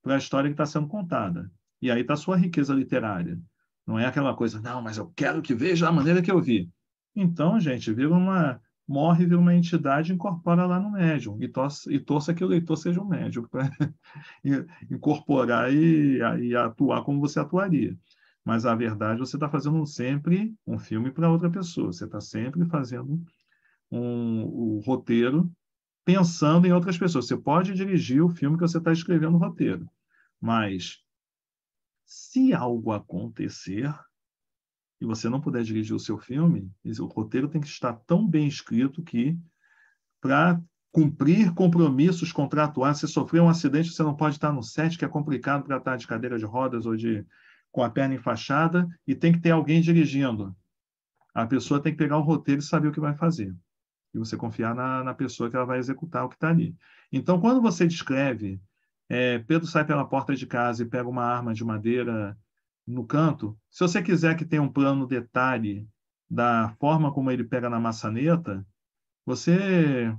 para a história que está sendo contada. E aí está a sua riqueza literária. Não é aquela coisa, não, mas eu quero que veja da maneira que eu vi. Então, gente, morre, vira uma entidade e incorpora lá no médium. E torça que o leitor seja um médium para incorporar e atuar como você atuaria. Mas, a verdade, você está fazendo sempre um filme para outra pessoa. Você está sempre fazendo o roteiro pensando em outras pessoas. Você pode dirigir o filme que você está escrevendo no roteiro, mas se algo acontecer e você não puder dirigir o seu filme, o roteiro tem que estar tão bem escrito que, para cumprir compromissos contratuais, se sofrer um acidente, você não pode estar no set, que é complicado para estar de cadeira de rodas ou com a perna enfaixada, e tem que ter alguém dirigindo. A pessoa tem que pegar o roteiro e saber o que vai fazer. E você confiar na pessoa que ela vai executar o que está ali. Então, quando você descreve, Pedro sai pela porta de casa e pega uma arma de madeira no canto, se você quiser que tenha um plano detalhe da forma como ele pega na maçaneta, você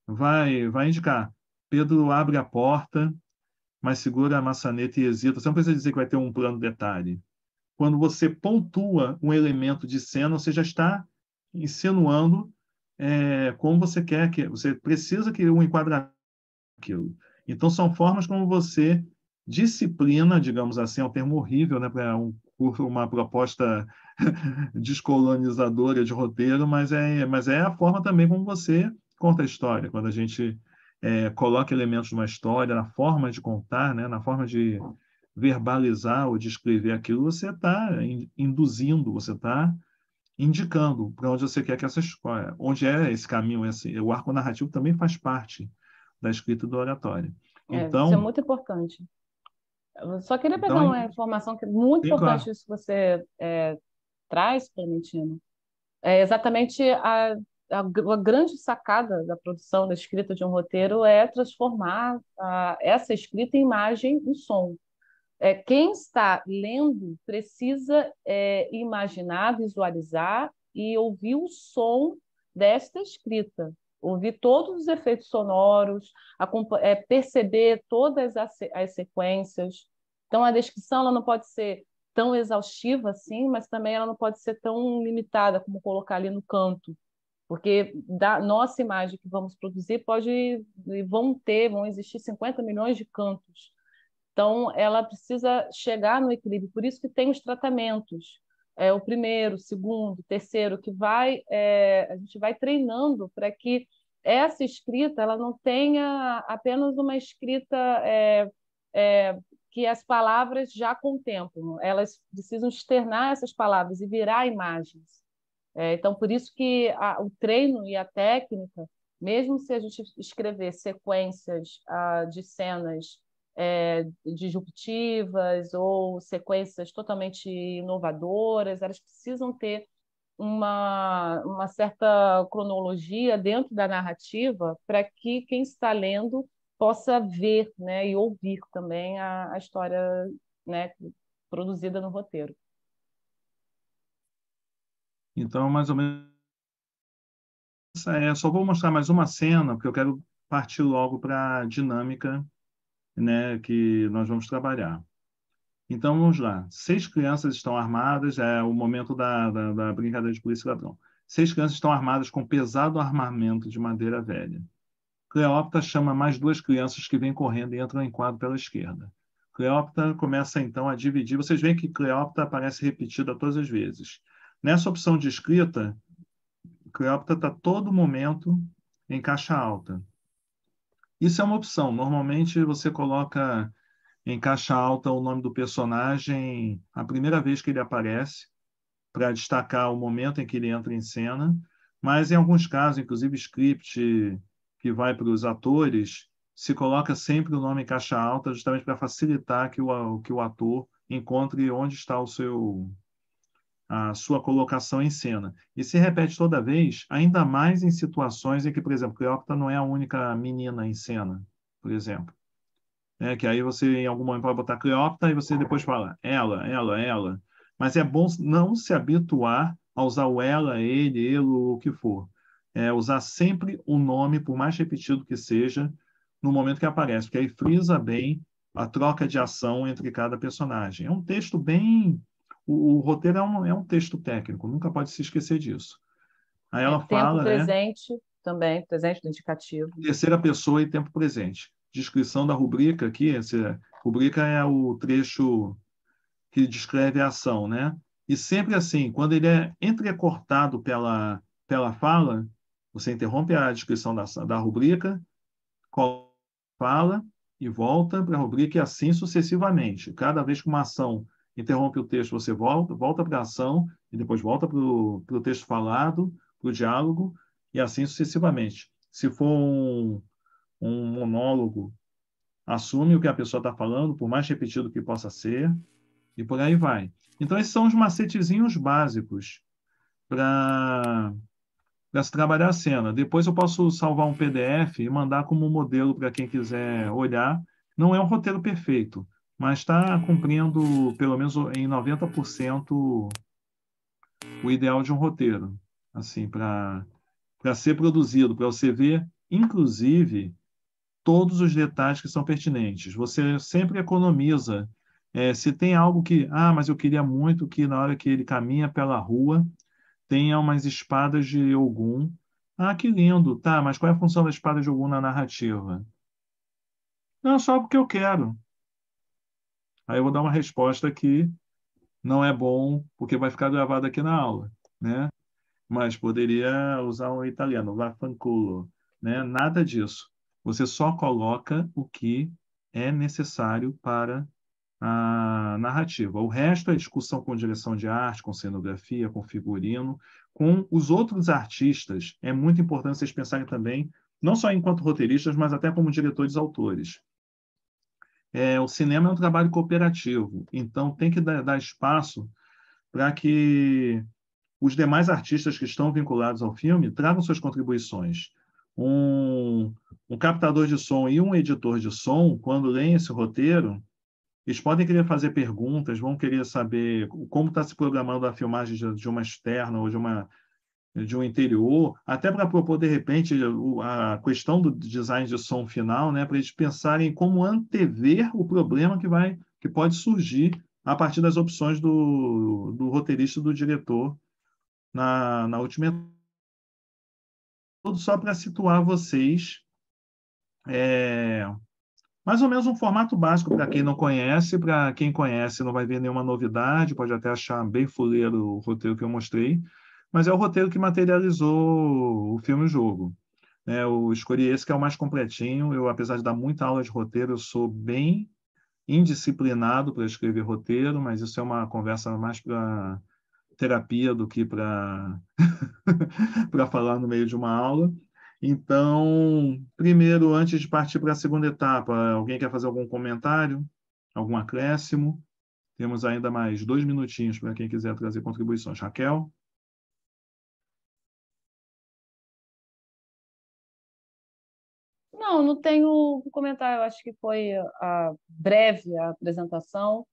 vai indicar. Pedro abre a porta, mas segura a maçaneta e hesita. Você não precisa dizer que vai ter um plano detalhe. Quando você pontua um elemento de cena, você já está insinuando como você quer que você precisa que o enquadramento aquilo. Então são formas como você disciplina, digamos assim, é um termo horrível, né, para uma proposta descolonizadora de roteiro, mas é a forma também como você conta a história. Quando a gente coloca elementos de uma história, na forma de contar, né, na forma de verbalizar ou de escrever aquilo, você está induzindo, você está indicando para onde você quer que essa história, onde é esse caminho, o arco narrativo também faz parte da escrita do oratório. Então, isso é muito importante. Eu só queria pegar uma informação que é muito importante, claro. Isso que você traz, Clementino. É exatamente a grande sacada da produção, da escrita de um roteiro é transformar essa escrita em imagem em som. Quem está lendo precisa imaginar, visualizar e ouvir o som desta escrita, ouvir todos os efeitos sonoros, perceber todas as sequências. Então, a descrição ela não pode ser tão exaustiva assim, mas também ela não pode ser tão limitada como colocar ali no canto, porque da nossa imagem que vamos produzir vão existir 50 milhões de cantos. Então, ela precisa chegar no equilíbrio. Por isso que tem os tratamentos. O primeiro, o segundo, o terceiro, que a gente vai treinando para que essa escrita ela não tenha apenas uma escrita que as palavras já contemplam. Elas precisam externar essas palavras e virar imagens. Então, por isso que o treino e a técnica, mesmo se a gente escrever sequências de cenas disruptivas ou sequências totalmente inovadoras, elas precisam ter uma certa cronologia dentro da narrativa para que quem está lendo possa ver, né, e ouvir também a história, né, produzida no roteiro. Então, mais ou menos, só vou mostrar mais uma cena, porque eu quero partir logo para a dinâmica, né, que nós vamos trabalhar. Então, vamos lá. 6 crianças estão armadas, é o momento da brincadeira de polícia e ladrão. 6 crianças estão armadas com pesado armamento de madeira velha. Cleópatra chama mais 2 crianças que vêm correndo e entram em quadro pela esquerda. Cleópatra começa, então, a dividir. Vocês veem que Cleópatra aparece repetida todas as vezes. Nessa opção de escrita, Cleópatra está todo momento em caixa alta. Isso é uma opção. Normalmente, você coloca em caixa alta o nome do personagem a primeira vez que ele aparece, para destacar o momento em que ele entra em cena, mas em alguns casos, inclusive script que vai para os atores, se coloca sempre o nome em caixa alta, justamente para facilitar que o ator encontre onde está a sua colocação em cena. E se repete toda vez, ainda mais em situações em que, por exemplo, Cleópatra não é a única menina em cena, por exemplo. Que aí você, em algum momento, pode botar Cleópatra e você depois fala ela. Mas é bom não se habituar a usar o ela, ele, o que for. Usar sempre o nome, por mais repetido que seja, no momento que aparece, porque aí frisa bem a troca de ação entre cada personagem. É um texto bem... O roteiro é um texto técnico, nunca pode se esquecer disso. Aí ela Tempo fala, né? presente também, presente do indicativo. Terceira pessoa e tempo presente. Descrição da rubrica aqui, rubrica é o trecho que descreve a ação, né? E sempre assim, quando ele é entrecortado pela fala, você interrompe a descrição da rubrica, fala e volta para a rubrica e assim sucessivamente. Cada vez que uma ação interrompe o texto, você volta para a ação e depois volta para o texto falado, para o diálogo e assim sucessivamente. Se for um monólogo, assume o que a pessoa está falando, por mais repetido que possa ser, e por aí vai. Então, esses são os macetezinhos básicos para se trabalhar a cena. Depois eu posso salvar um PDF e mandar como modelo para quem quiser olhar. Não é um roteiro perfeito, mas está cumprindo, pelo menos em 90%, o ideal de um roteiro, assim, para ser produzido, para você ver, inclusive, todos os detalhes que são pertinentes. Você sempre economiza. Se tem algo que, mas eu queria muito que na hora que ele caminha pela rua tenha umas espadas de Ogum. Que lindo. Tá, mas qual é a função da espada de Ogum na narrativa? Não, só porque eu quero. Aí eu vou dar uma resposta que não é bom, porque vai ficar gravado aqui na aula, né? Mas poderia usar um italiano, vaffanculo, né? Nada disso. Você só coloca o que é necessário para a narrativa. O resto é discussão com direção de arte, com cenografia, com figurino, com os outros artistas. É muito importante vocês pensarem também, não só enquanto roteiristas, mas até como diretores e autores. O cinema é um trabalho cooperativo, então tem que dar espaço para que os demais artistas que estão vinculados ao filme tragam suas contribuições. Um captador de som e um editor de som, quando leem esse roteiro, eles podem querer fazer perguntas, vão querer saber como está se programando a filmagem de uma externa ou de um interior, até para propor, de repente, a questão do design de som final, né, para eles pensarem como antever o problema que pode surgir a partir das opções do roteirista e do diretor na última etapa. Tudo só para situar vocês, mais ou menos um formato básico para quem não conhece, para quem conhece não vai ver nenhuma novidade, pode até achar bem fuleiro o roteiro que eu mostrei, mas é o roteiro que materializou o filme e o jogo. Eu escolhi esse que é o mais completinho. Eu, apesar de dar muita aula de roteiro, eu sou bem indisciplinado para escrever roteiro, mas isso é uma conversa mais para terapia do que para para falar no meio de uma aula. Então, primeiro, antes de partir para a segunda etapa, alguém quer fazer algum comentário? Algum acréscimo? Temos ainda mais 2 minutinhos para quem quiser trazer contribuições. Raquel? Não tenho o que comentar. Eu acho que foi breve a apresentação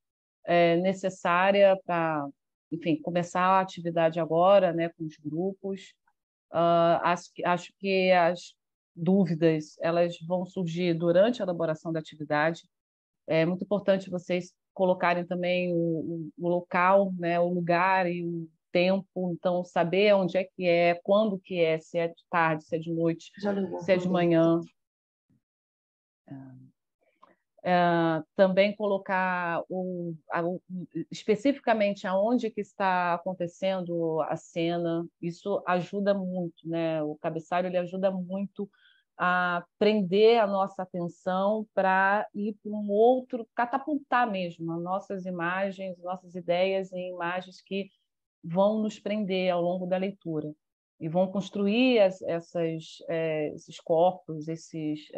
necessária para, enfim, começar a atividade agora, né, com os grupos. Acho que as dúvidas elas vão surgir durante a elaboração da atividade. É muito importante vocês colocarem também o local, né, o lugar e o tempo, então saber onde é que é, quando que é, se é de tarde, se é de noite, se é de manhã. Também colocar especificamente aonde que está acontecendo a cena, isso ajuda muito, né? O cabeçalho ele ajuda muito a prender a nossa atenção para ir para um outro, catapultar mesmo as nossas imagens, nossas ideias em imagens que vão nos prender ao longo da leitura e vão construir esses corpos, esses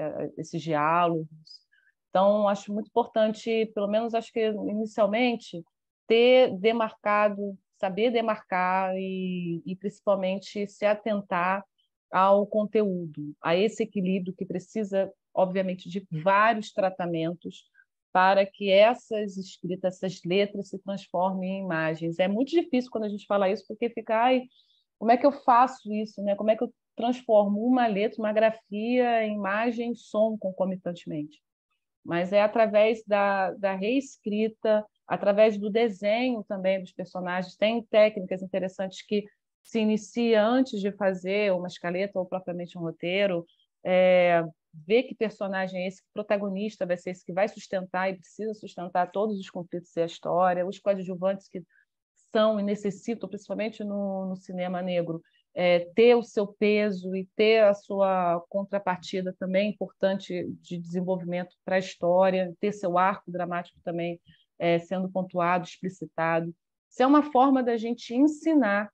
diálogos. Então, acho muito importante, pelo menos acho que inicialmente, saber demarcar e principalmente se atentar ao conteúdo, a esse equilíbrio que precisa, obviamente, de vários tratamentos para que essas escritas, essas letras se transformem em imagens. É muito difícil quando a gente fala isso, porque fica, como é que eu faço isso, né? Como é que eu transformo uma letra, uma grafia, em imagem e som concomitantemente? Mas é através da reescrita, através do desenho também dos personagens. Tem técnicas interessantes que se inicia antes de fazer uma escaleta ou propriamente um roteiro, ver que personagem é esse, que protagonista vai ser esse que vai sustentar e precisa sustentar todos os conflitos e a história, os coadjuvantes que são e necessitam, principalmente no cinema negro, ter o seu peso e ter a sua contrapartida também importante de desenvolvimento para a história, ter seu arco dramático também sendo pontuado, explicitado. Isso é uma forma da gente ensinar,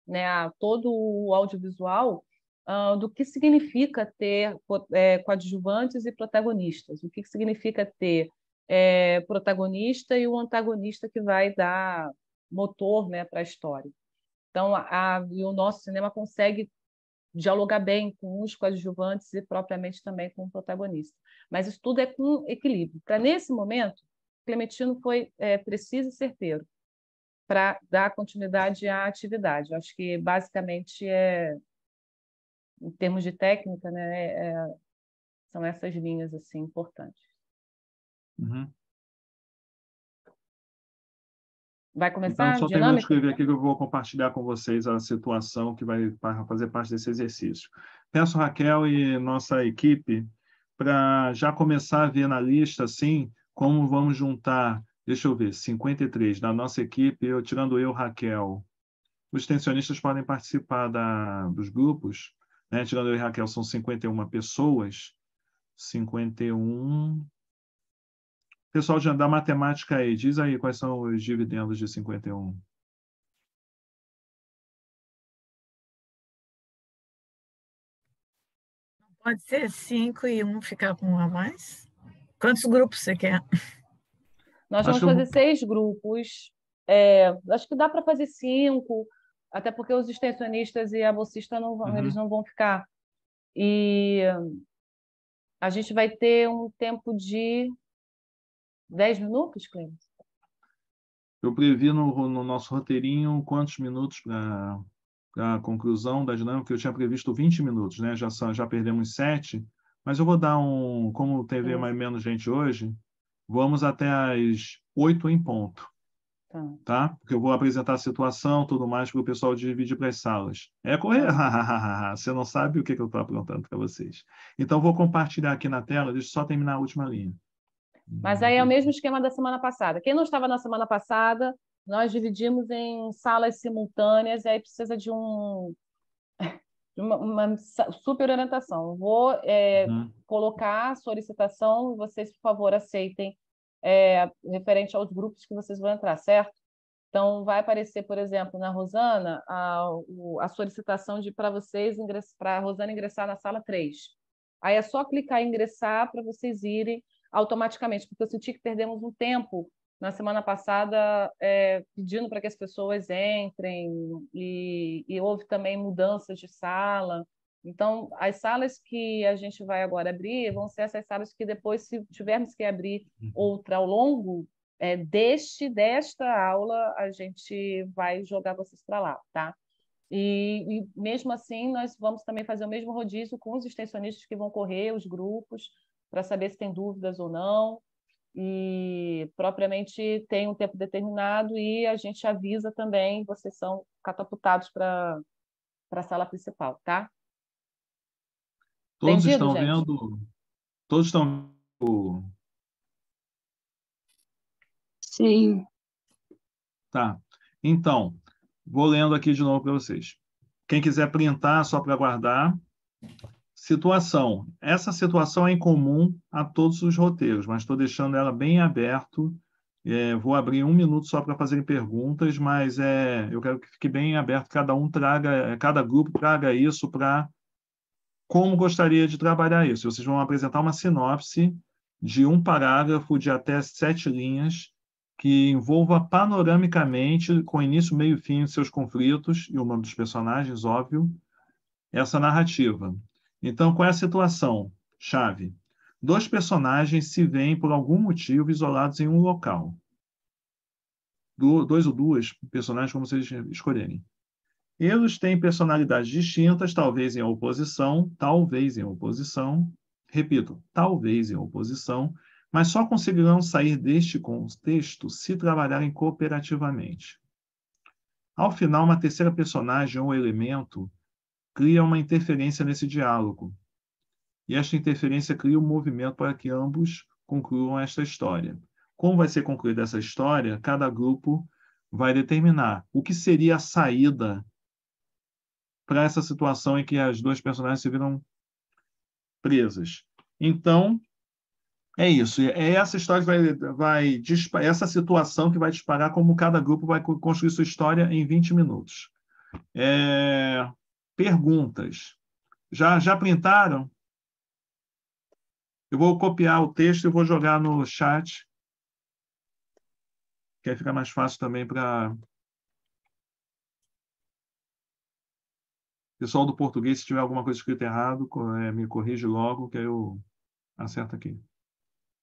né, a todo o audiovisual do que significa ter coadjuvantes e protagonistas, o que significa ter protagonista e o antagonista que vai dar motor, né, para a história. Então, e o nosso cinema consegue dialogar bem com os coadjuvantes e propriamente também com o protagonista. Mas isso tudo é com equilíbrio. Para, nesse momento, Clementino foi preciso e certeiro para dar continuidade à atividade. Eu acho que, basicamente, em termos de técnica, né, são essas linhas assim, importantes. Uhum. Vai começar Então, só a terminar de dinâmica? escrever aqui que eu vou compartilhar com vocês a situação que vai fazer parte desse exercício. Peço Raquel e nossa equipe para já começar a ver na lista, assim, como vamos juntar, deixa eu ver, 53 da nossa equipe, tirando eu, Raquel. Os extensionistas podem participar dos grupos, né? Tirando eu e Raquel, são 51 pessoas. 51... Pessoal da matemática aí, diz aí quais são os dividendos de 51. Pode ser 5 e um ficar com um a mais? Quantos grupos você quer? Nós vamos fazer 6 grupos. Acho que dá para fazer 5, até porque os extensionistas e a bolsista eles não vão ficar. E a gente vai ter um tempo de 10 minutos, Clênio? Eu previ no nosso roteirinho quantos minutos para a conclusão da dinâmica. Eu tinha previsto 20 minutos, né? Já perdemos 7, mas eu vou dar como teve mais menos gente hoje, vamos até às 8 em ponto. Tá? Porque eu vou apresentar a situação, tudo mais, para o pessoal dividir para as salas. Correr? Você não sabe o que eu estou aprontando para vocês. Então, vou compartilhar aqui na tela, deixa eu só terminar a última linha. Mas aí é o mesmo esquema da semana passada. Quem não estava na semana passada, nós dividimos em salas simultâneas, e aí precisa de uma super orientação. Vou colocar a solicitação e vocês, por favor, aceitem referente aos grupos que vocês vão entrar, certo? Então, vai aparecer, por exemplo, na Rosana, a solicitação para vocês, para a Rosana ingressar na sala 3. Aí é só clicar em ingressar para vocês irem automaticamente, porque eu senti que perdemos um tempo na semana passada pedindo para que as pessoas entrem e houve também mudanças de sala. Então, as salas que a gente vai agora abrir vão ser essas salas que depois, se tivermos que abrir outra ao longo desta aula, a gente vai jogar vocês para lá, tá? E mesmo assim, nós vamos também fazer o mesmo rodízio com os extensionistas que vão correr os grupos, para saber se tem dúvidas ou não, e propriamente tem um tempo determinado e a gente avisa também, vocês são catapultados para a sala principal, tá? Todos Entendido, estão gente? vendo? Todos estão vendo? Sim. Tá. Então, vou lendo aqui de novo para vocês. Quem quiser printar, só para guardar. Situação. Essa situação é incomum a todos os roteiros, mas estou deixando ela bem aberto. Vou abrir 1 minuto só para fazerem perguntas, mas eu quero que fique bem aberto, cada grupo traga isso para como gostaria de trabalhar isso. Vocês vão apresentar uma sinopse de um parágrafo de até 7 linhas que envolva panoramicamente, com início, meio e fim, seus conflitos e o nome dos personagens, óbvio, essa narrativa. Então, qual é a situação chave? 2 personagens se veem, por algum motivo, isolados em um local. 2 ou 2 personagens, como vocês escolherem. Eles têm personalidades distintas, talvez em oposição, repito, talvez em oposição, mas só conseguirão sair deste contexto se trabalharem cooperativamente. Ao final, uma terceira personagem ou elemento cria uma interferência nesse diálogo. E esta interferência cria um movimento para que ambos concluam esta história. Como vai ser concluída essa história, cada grupo vai determinar o que seria a saída para essa situação em que as 2 personagens se viram presas. Então, é isso. É essa história que essa situação que vai disparar como cada grupo vai construir sua história em 20 minutos. Perguntas. Já printaram? Eu vou copiar o texto e vou jogar no chat, que aí fica mais fácil também para... Pessoal do português, se tiver alguma coisa escrita errado, me corrige logo, que aí eu acerto aqui.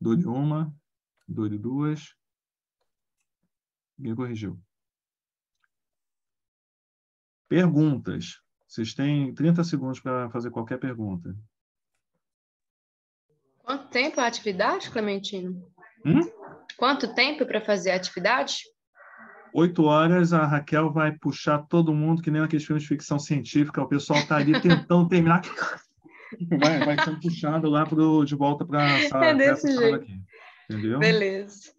Dou-lhe 1, dou-lhe 2. Me corrigiu. Perguntas. Vocês têm 30 segundos para fazer qualquer pergunta. Quanto tempo a atividade, Clementino? Quanto tempo para fazer a atividade? 8 horas, a Raquel vai puxar todo mundo, que nem naqueles filmes de ficção científica, o pessoal está ali tentando terminar. Vai sendo puxado lá de volta para a sala. É desse jeito. Aqui. Entendeu? Beleza.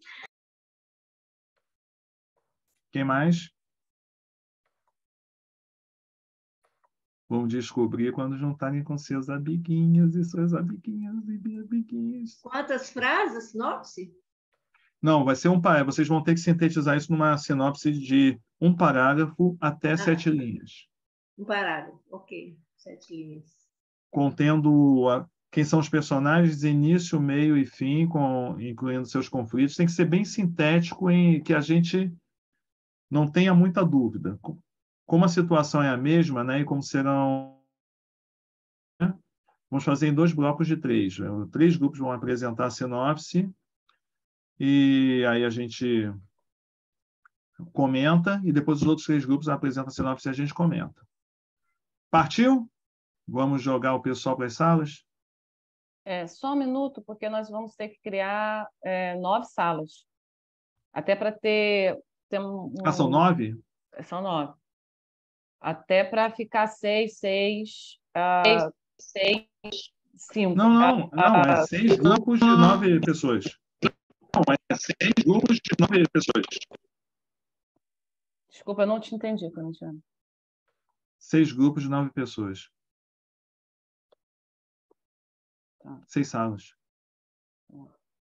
Quem mais? Vão descobrir quando juntarem com seus amiguinhos e suas amiguinhas e amiguinhos. Quantas frases, sinopse? Não, vai ser vocês vão ter que sintetizar isso numa sinopse de um parágrafo até 7 linhas. Um parágrafo, ok. 7 linhas. Contendo quem são os personagens, início, meio e fim, incluindo seus conflitos. Tem que ser bem sintético, em que a gente não tenha muita dúvida. Como a situação é a mesma, né, e como serão... Vamos fazer em 2 blocos de 3. 3 grupos vão apresentar a sinopse, e aí a gente comenta, e depois os outros 3 grupos apresentam a sinopse e a gente comenta. Partiu? Vamos jogar o pessoal para as salas? Só um minuto, porque nós vamos ter que criar 9 salas. Até para ter são 9? São 9. Até para ficar 6, 5. Não, é 6 grupos de 9 pessoas. Não, é 6 grupos de 9 pessoas. Desculpa, eu não te entendi, Clementino. 6 grupos de 9 pessoas. 6 salas.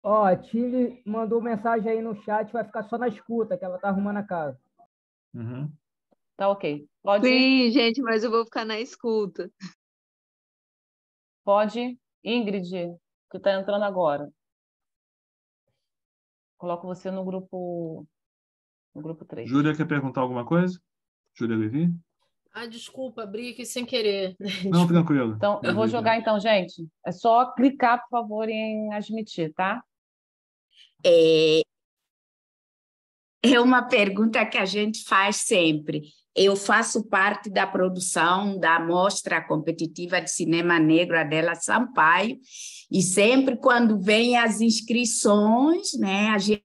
A Tilly mandou mensagem aí no chat, vai ficar só na escuta, que ela tá arrumando a casa. Tá ok. Pode ir? Sim, gente, mas eu vou ficar na escuta. Pode, Ingrid, que está entrando agora. Coloco você no grupo 3. Júlia quer perguntar alguma coisa? Júlia Levi? Desculpa, abri aqui sem querer. Não, tranquilo. Então, eu vou jogar então, gente. É só clicar, por favor, em admitir, tá? É uma pergunta que a gente faz sempre. Eu faço parte da produção da Mostra Competitiva de Cinema Negro Adela Sampaio, e sempre quando vem as inscrições, né, a gente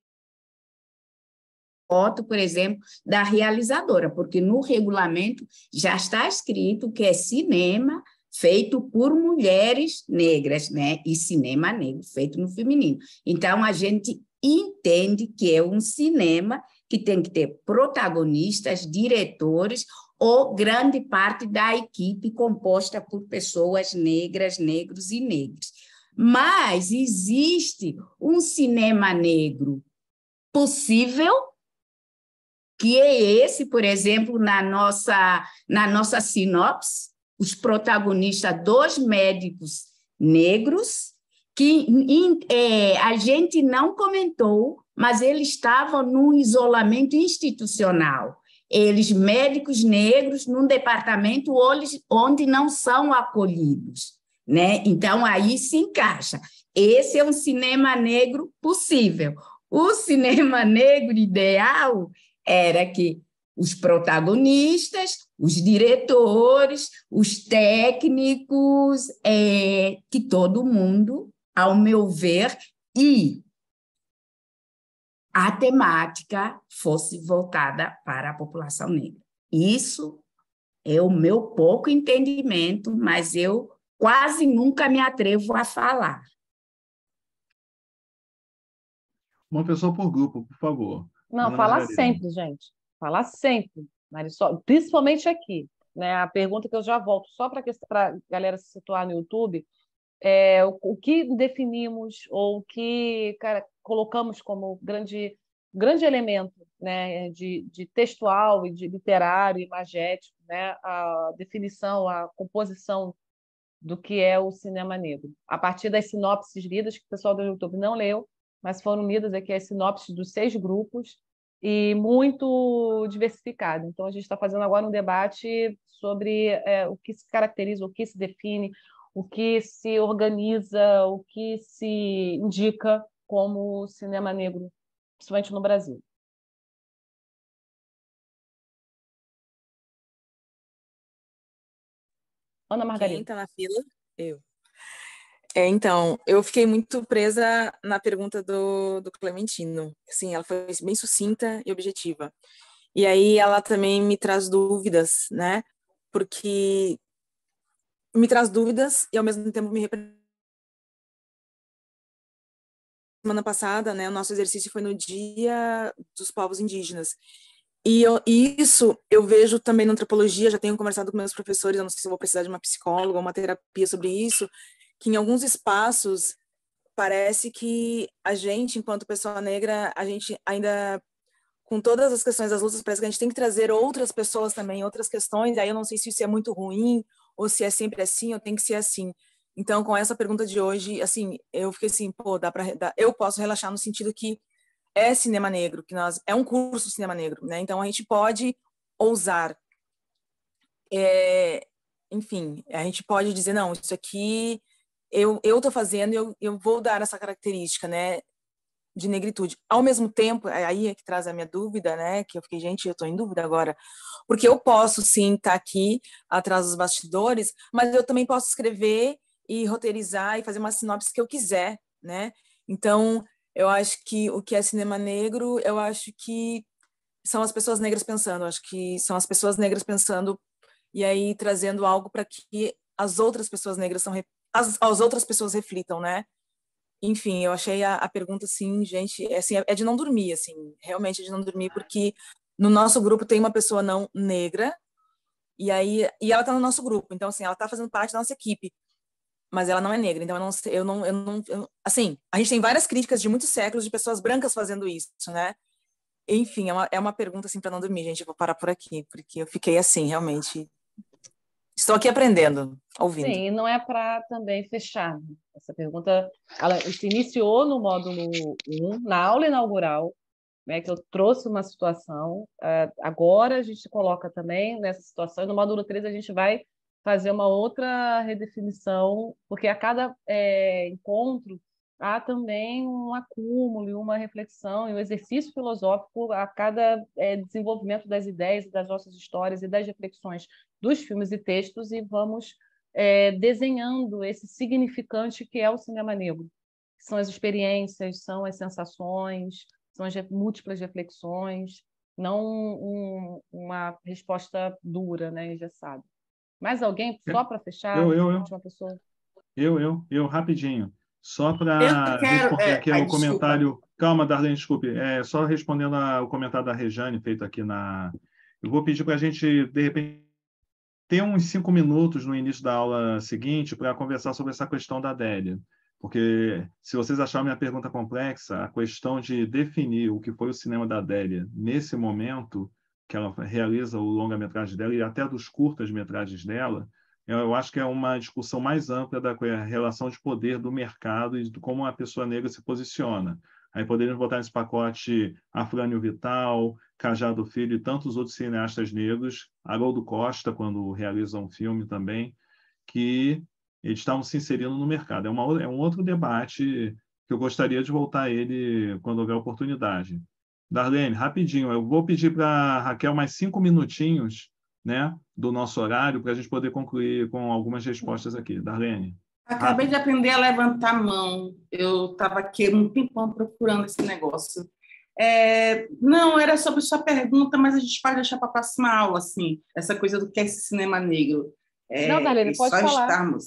foto, por exemplo, da realizadora, porque no regulamento já está escrito que é cinema feito por mulheres negras, né, e cinema negro feito no feminino. Então, a gente entende que é um cinema que tem que ter protagonistas, diretores ou grande parte da equipe composta por pessoas negras, negros e negras. Mas existe um cinema negro possível, que é esse, por exemplo, na nossa sinopse, os protagonistas, 2 médicos negros, que a gente não comentou, mas eles estavam num isolamento institucional. Eles, médicos negros, num departamento onde não são acolhidos, né? Então, aí se encaixa. Esse é um cinema negro possível. O cinema negro ideal era que os protagonistas, os diretores, os técnicos, que todo mundo, ao meu ver, e a temática fosse voltada para a população negra. Isso é o meu pouco entendimento, mas eu quase nunca me atrevo a falar. Uma pessoa por grupo, por favor. Não, falar sempre, gente. Falar sempre, Marisol, principalmente aqui. Né? A pergunta que eu já volto, só para a galera se situar no YouTube, o que definimos ou o que colocamos como grande elemento, né, de textual e de literário, imagético, né, a definição, a composição do que é o cinema negro. A partir das sinopses lidas, que o pessoal do YouTube não leu, mas foram lidas aqui as sinopses dos 6 grupos, e muito diversificado. Então, a gente está fazendo agora um debate sobre o que se caracteriza, o que se define, o que se organiza, o que se indica como cinema negro, principalmente no Brasil. Ana Margarida. Quem está na fila? Eu. Então, eu fiquei muito presa na pergunta do Clementino. Assim, ela foi bem sucinta e objetiva. E aí ela também me traz dúvidas, né? Porque me traz dúvidas e, ao mesmo tempo, me representa. Semana passada, né, o nosso exercício foi no Dia dos Povos Indígenas. E isso eu vejo também na antropologia, já tenho conversado com meus professores, eu não sei se eu vou precisar de uma psicóloga ou uma terapia sobre isso, que em alguns espaços parece que a gente, enquanto pessoa negra, a gente ainda, com todas as questões das lutas, parece que a gente tem que trazer outras pessoas também, outras questões, aí eu não sei se isso é muito ruim, ou se é sempre assim, ou tem que ser assim. Então, com essa pergunta de hoje, assim, eu fiquei assim, pô, eu posso relaxar no sentido que é cinema negro, é um curso de cinema negro, né? Então, a gente pode ousar, enfim, a gente pode dizer, não, isso aqui eu estou fazendo, eu vou dar essa característica, né, de negritude. Ao mesmo tempo, aí é que traz a minha dúvida, né, que eu fiquei, gente, eu estou em dúvida agora, porque eu posso, sim, estar aqui atrás dos bastidores, mas eu também posso escrever e roteirizar e fazer uma sinopse que eu quiser, né? Então, eu acho que o que é cinema negro, eu acho que são as pessoas negras pensando, eu acho que são as pessoas negras pensando e aí trazendo algo para que as outras pessoas negras as outras pessoas reflitam, né? Enfim, eu achei a pergunta, assim, gente, assim, é de não dormir, assim, realmente é de não dormir, porque no nosso grupo tem uma pessoa não negra, e ela tá no nosso grupo, então, assim, ela tá fazendo parte da nossa equipe, mas ela não é negra, então assim, a gente tem várias críticas de muitos séculos de pessoas brancas fazendo isso, né? Enfim, é uma pergunta, assim, para não dormir, gente, eu vou parar por aqui, porque eu fiquei assim, realmente. Estou aqui aprendendo, ouvindo. Sim, e não é para também fechar. Essa pergunta ela se iniciou no módulo 1, na aula inaugural, né, que eu trouxe uma situação. Agora a gente se coloca também nessa situação, e no módulo 3 a gente vai fazer uma outra redefinição, porque a cada encontro há também um acúmulo, uma reflexão e um exercício filosófico a cada desenvolvimento das ideias, das nossas histórias e das reflexões dos filmes e textos, e vamos desenhando esse significante que é o cinema negro. São as experiências, são as sensações, são as múltiplas reflexões, não uma resposta dura, né, engessada. Mais alguém, só para fechar? Última pessoa. Eu, rapidinho. Só para responder aqui ao comentário. Calma, Darlene, desculpe. Só respondendo ao comentário da Rejane, feito aqui Eu vou pedir para a gente, de repente, ter uns 5 minutos no início da aula seguinte para conversar sobre essa questão da Adélia. Porque, se vocês acharem minha pergunta complexa, a questão de definir o que foi o cinema da Adélia nesse momento que ela realiza o longa-metragem dela e até dos curtas-metragens dela, eu acho que é uma discussão mais ampla da relação de poder do mercado e de como a pessoa negra se posiciona. Aí poderíamos botar nesse pacote Afrânio Vital, Cajado Filho e tantos outros cineastas negros, Haroldo Costa, quando realiza um filme também, que eles estavam se inserindo no mercado. É um outro debate que eu gostaria de voltar a ele quando houver oportunidade. Darlene, rapidinho, eu vou pedir para a Raquel mais 5 minutinhos, né, do nosso horário para a gente poder concluir com algumas respostas aqui. Darlene. Acabei de aprender a levantar a mão. Eu estava aqui um tempão procurando esse negócio. Não, era sobre sua pergunta, mas a gente pode deixar para a próxima aula, assim, essa coisa do que é esse cinema negro. Não, Darlene, pode falar.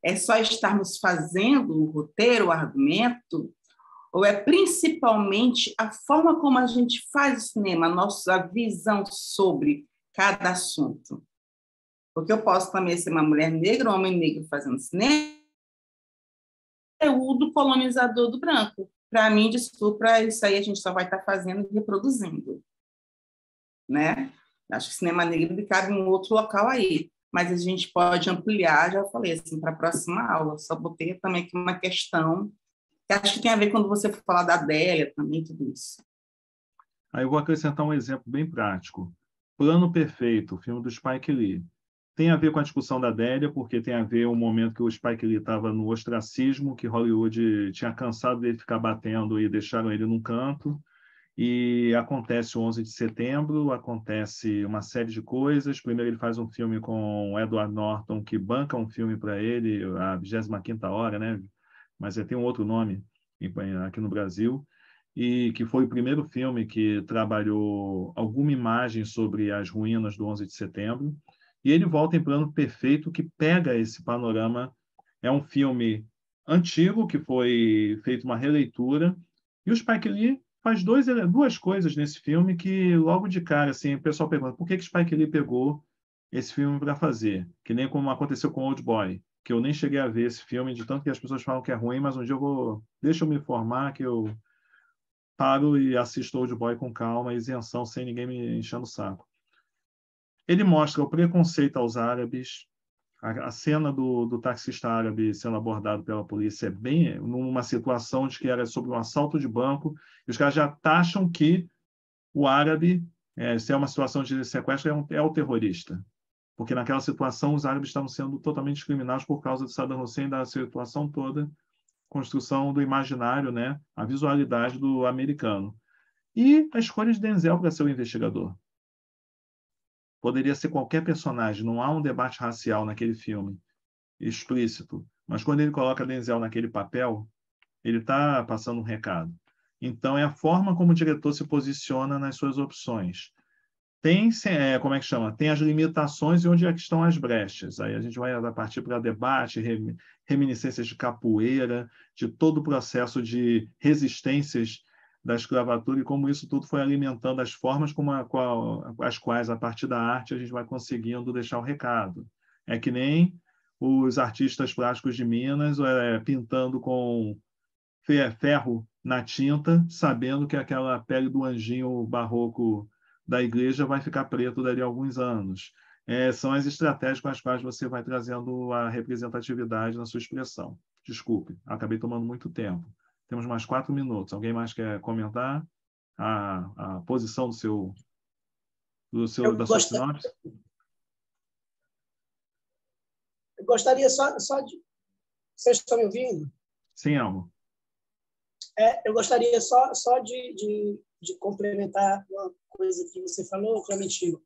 É só estarmos fazendo o roteiro, o argumento, ou é principalmente a forma como a gente faz o cinema, a nossa visão sobre cada assunto? Porque eu posso também ser uma mulher negra, um homem negro fazendo cinema, conteúdo colonizador do branco. Para mim, desculpa, isso aí a gente só vai estar fazendo e reproduzindo, né? Acho que cinema negro cabe em um outro local aí, mas a gente pode ampliar, já falei, assim, para a próxima aula. Só botei também aqui uma questão que acho que tem a ver quando você for falar da Adélia também, tudo isso. Aí eu vou acrescentar um exemplo bem prático. Plano Perfeito, o filme do Spike Lee. Tem a ver com a discussão da Adélia, porque tem a ver com o momento que o Spike Lee estava no ostracismo, que Hollywood tinha cansado dele ficar batendo e deixaram ele num canto. E acontece o 11 de setembro, acontece uma série de coisas. Primeiro ele faz um filme com o Edward Norton, que banca um filme para ele, a 25ª Hora, né? Mas tem um outro nome aqui no Brasil, e que foi o primeiro filme que trabalhou alguma imagem sobre as ruínas do 11 de setembro. E ele volta em Plano Perfeito, que pega esse panorama. É um filme antigo, que foi feito uma releitura, e o Spike Lee faz duas coisas nesse filme que, logo de cara, assim, o pessoal pergunta por que Spike Lee pegou esse filme para fazer, que nem como aconteceu com Old Boy, que eu nem cheguei a ver esse filme, de tanto que as pessoas falam que é ruim, mas um dia deixa eu me informar, que eu paro e assisto Old Boy com calma, isenção, sem ninguém me enchendo o saco. Ele mostra o preconceito aos árabes. A cena do taxista árabe sendo abordado pela polícia é bem numa situação de que era sobre um assalto de banco, e os caras já taxam que o árabe, se é uma situação de sequestro, é o terrorista. Porque naquela situação os árabes estavam sendo totalmente discriminados por causa de Saddam Hussein, da situação toda, construção do imaginário, né? A visualidade do americano. E a escolha de Denzel para ser o investigador. Poderia ser qualquer personagem, não há um debate racial naquele filme explícito, mas quando ele coloca Denzel naquele papel, ele está passando um recado. Então, é a forma como o diretor se posiciona nas suas opções. Tem, como é que chama? Tem as limitações e onde é que estão as brechas. Aí a gente vai partir para debate, reminiscências de capoeira, de todo o processo de resistências da escravatura e como isso tudo foi alimentando as formas as quais, a partir da arte, a gente vai conseguindo deixar o recado. É que nem os artistas plásticos de Minas pintando com ferro na tinta, sabendo que aquela pele do anjinho barroco da igreja vai ficar preto dali a alguns anos. São as estratégias com as quais você vai trazendo a representatividade na sua expressão. Desculpe, acabei tomando muito tempo. Temos mais 4 minutos. Alguém mais quer comentar a posição da sua sinopse? Eu gostaria só de... Vocês estão me ouvindo? Sim, Almo. Eu gostaria só de complementar uma coisa que você falou, Clementino,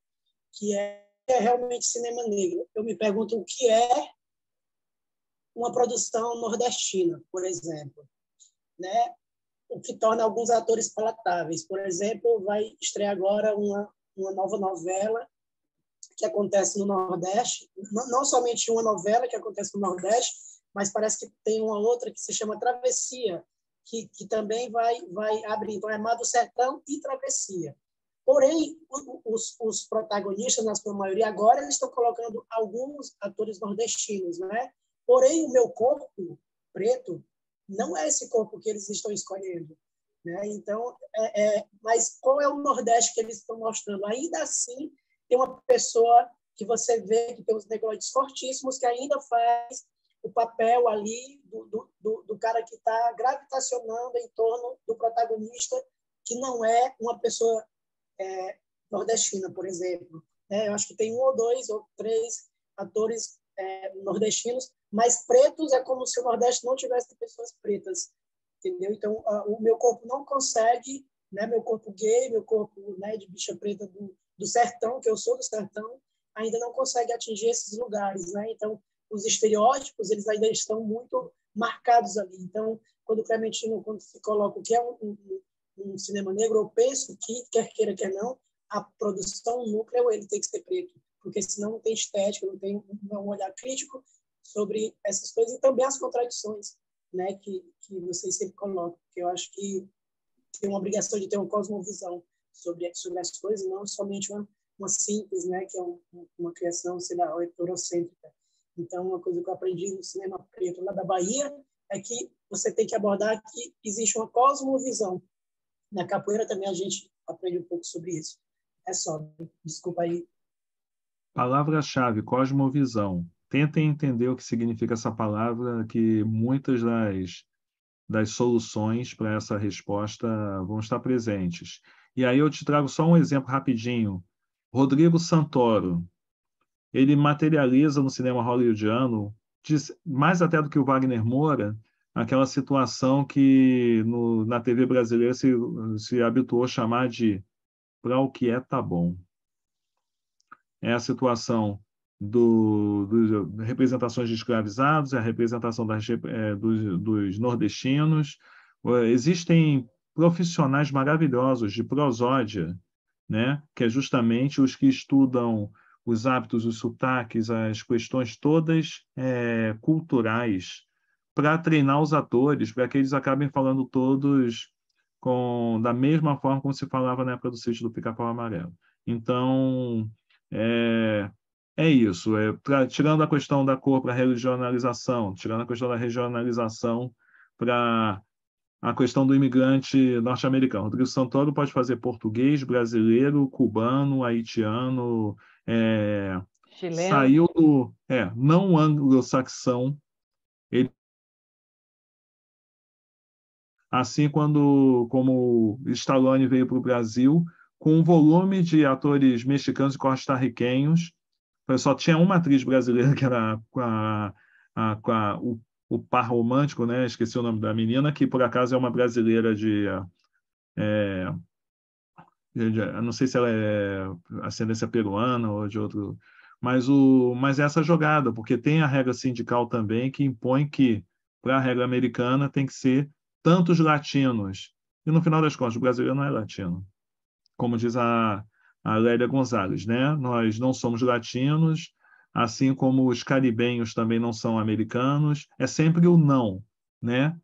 que é realmente cinema negro. Eu me pergunto o que é uma produção nordestina, por exemplo, né? O que torna alguns atores palatáveis. Por exemplo, vai estrear agora uma nova novela que acontece no Nordeste, não somente uma novela que acontece no Nordeste, mas parece que tem uma outra que se chama Travessia, que também vai abrir. Então, é Mar do Sertão e Travessia. Porém, os protagonistas, na sua maioria, agora eles estão colocando alguns atores nordestinos, né? Porém, o meu corpo preto não é esse corpo que eles estão escolhendo, né? Então, mas qual é o Nordeste que eles estão mostrando? Ainda assim, tem uma pessoa que você vê que tem os negroides fortíssimos, que ainda faz o papel ali do cara que está gravitacionando em torno do protagonista, que não é uma pessoa nordestina, por exemplo. Eu acho que tem 1 ou 2 ou 3 atores nordestinos, mas pretos é como se o Nordeste não tivesse pessoas pretas, entendeu? Então, o meu corpo não consegue, né, meu corpo gay, meu corpo, né, de bicha preta do sertão, que eu sou do sertão, ainda não consegue atingir esses lugares, né? Então, os estereótipos, eles ainda estão muito marcados ali. Então, quando o Clementino, quando se coloca o que é um cinema negro, eu penso que, quer queira, quer não, a produção, o núcleo, ele tem que ser preto, porque senão não tem estética, não tem um olhar crítico sobre essas coisas e também as contradições, né, que vocês sempre colocam, porque eu acho que tem uma obrigação de ter uma cosmovisão sobre as coisas, não somente uma síntese, né, que é uma criação, sei lá, eurocêntrica. Então, uma coisa que eu aprendi no cinema preto lá da Bahia é que você tem que abordar que existe uma cosmovisão. Na capoeira também a gente aprende um pouco sobre isso. É só, desculpa aí. Palavra-chave, cosmovisão. Tentem entender o que significa essa palavra, que muitas das soluções para essa resposta vão estar presentes. E aí eu te trago só um exemplo rapidinho. Rodrigo Santoro, ele materializa no cinema hollywoodiano, mais até do que o Wagner Moura, aquela situação que na TV brasileira se habituou a chamar de "pra o que é, tá bom". É a situação das representações de escravizados, é a representação dos nordestinos. Existem profissionais maravilhosos de prosódia, né, que é justamente os que estudam os hábitos, os sotaques, as questões todas culturais, para treinar os atores, para que eles acabem falando todos da mesma forma como se falava na época do Sítio do Pica-Pau Amarelo. Então, é isso. Tirando a questão da cor para a regionalização, tirando a questão da regionalização para a questão do imigrante norte-americano. Rodrigo Santoro pode fazer português, brasileiro, cubano, haitiano, chileno. Saiu do não anglo-saxão. Assim como Stallone veio para o Brasil, com um volume de atores mexicanos e costarriquenhos. Só tinha uma atriz brasileira, que era o par romântico, né? Esqueci o nome da menina, que por acaso é uma brasileira eu não sei se ela é ascendência peruana ou de outro, mas essa jogada, porque tem a regra sindical também que impõe que, para a regra americana, tem que ser tantos latinos. E, no final das contas, o brasileiro não é latino. Como diz a Lélia Gonzalez, né? Nós não somos latinos, assim como os caribenhos também não são americanos. É sempre o não, né?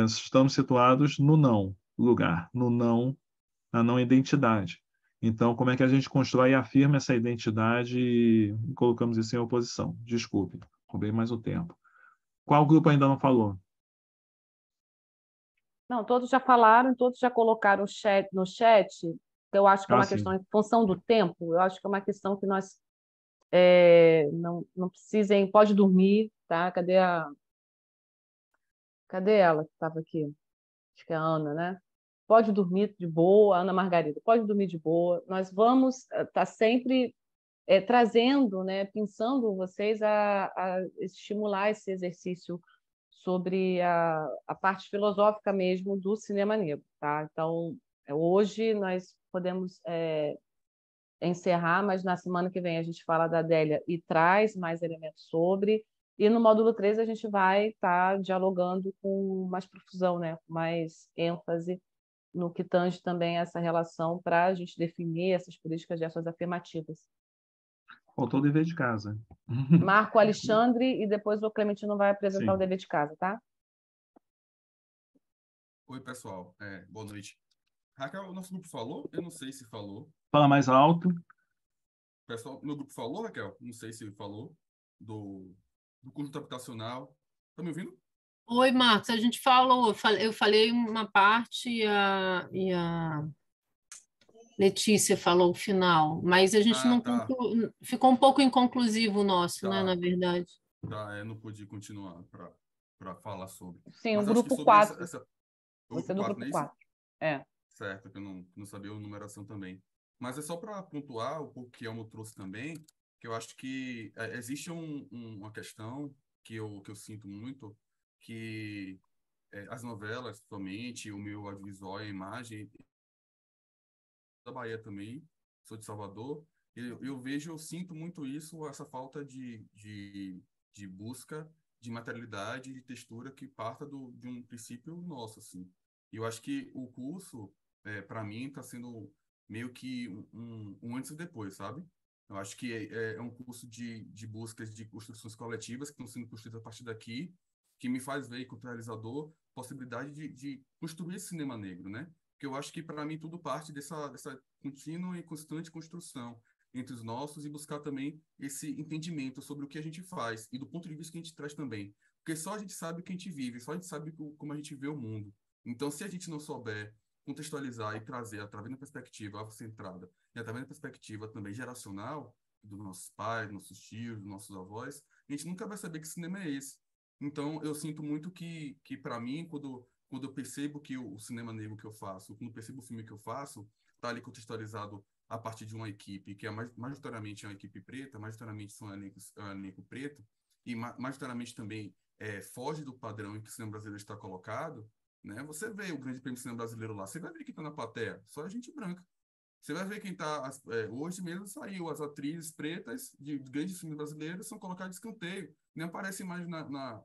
Estamos situados no não lugar, na não identidade. Então, como é que a gente constrói e afirma essa identidade e colocamos isso em oposição? Desculpe, roubei mais o tempo. Qual grupo ainda não falou? Não, todos já falaram, todos já colocaram no chat. Então, eu acho que é uma sim. questão, em função do tempo, eu acho que é uma questão que nós não precisem, pode dormir, tá? Cadê ela que estava aqui? Acho que é a Ana, né? Pode dormir de boa, Ana Margarida, pode dormir de boa. Nós vamos estar sempre trazendo, né, pensando vocês a estimular esse exercício sobre a parte filosófica mesmo do cinema negro, tá? Então, hoje nós podemos encerrar, mas na semana que vem a gente fala da Adélia e traz mais elementos sobre, e no módulo 3 a gente vai estar dialogando com mais profusão, né? Com mais ênfase no que tange também essa relação para a gente definir essas políticas de ações afirmativas. Faltou o dever de casa. Marco Alexandre e depois o Clementino vai apresentar Sim. o dever de casa, tá? Oi, pessoal. Boa noite. Raquel, o nosso grupo falou? Eu não sei se falou. Fala mais alto. O pessoal, meu grupo falou, Raquel? Não sei se falou do conjunto habitacional. Tá me ouvindo? Oi, Marcos, a gente falou, eu falei uma parte e a Letícia falou o final, mas a gente não Tá. ficou um pouco inconclusivo o nosso, né, Tá. na verdade. Tá, eu não pude continuar para falar sobre. Sim, Mas o acho que grupo sobre 4. o Você é do não é grupo isso? 4. É. Certo, que eu não sabia a numeração também. Mas é só para pontuar o que Elmo trouxe também, que eu acho que existe uma questão que eu sinto muito, que as novelas, somente, o meu audiovisual e a imagem, da Bahia também, sou de Salvador, eu sinto muito isso, essa falta de busca de materialidade, de textura que parta de um princípio nosso, assim. E eu acho que o curso, para mim, está sendo meio que um antes e depois, sabe? Eu acho que é um curso de buscas de construções coletivas que estão sendo construídas a partir daqui, que me faz ver, enquanto realizador, possibilidade de construir esse cinema negro, né? Porque eu acho que, para mim, tudo parte dessa contínua e constante construção entre os nossos e buscar também esse entendimento sobre o que a gente faz e do ponto de vista que a gente traz também. Porque só a gente sabe o que a gente vive, só a gente sabe como a gente vê o mundo. Então, se a gente não souber contextualizar e trazer, através da perspectiva afrocentrada e através da perspectiva também geracional, dos nossos pais, nossos tios, nossos avós, a gente nunca vai saber que cinema é esse. Então, eu sinto muito que para mim, quando eu percebo que o cinema negro que eu faço, quando eu percebo o filme que eu faço, está ali contextualizado a partir de uma equipe que é majoritariamente uma equipe preta, majoritariamente são elenco preto, e majoritariamente também foge do padrão em que o cinema brasileiro está colocado, né? Você vê o Grande Prêmio do Cinema Brasileiro lá, você vai ver quem está na plateia, só a gente branca. Você vai ver quem está... hoje mesmo saiu, as atrizes pretas de grandes filmes brasileiros são colocadas de escanteio, nem aparecem mais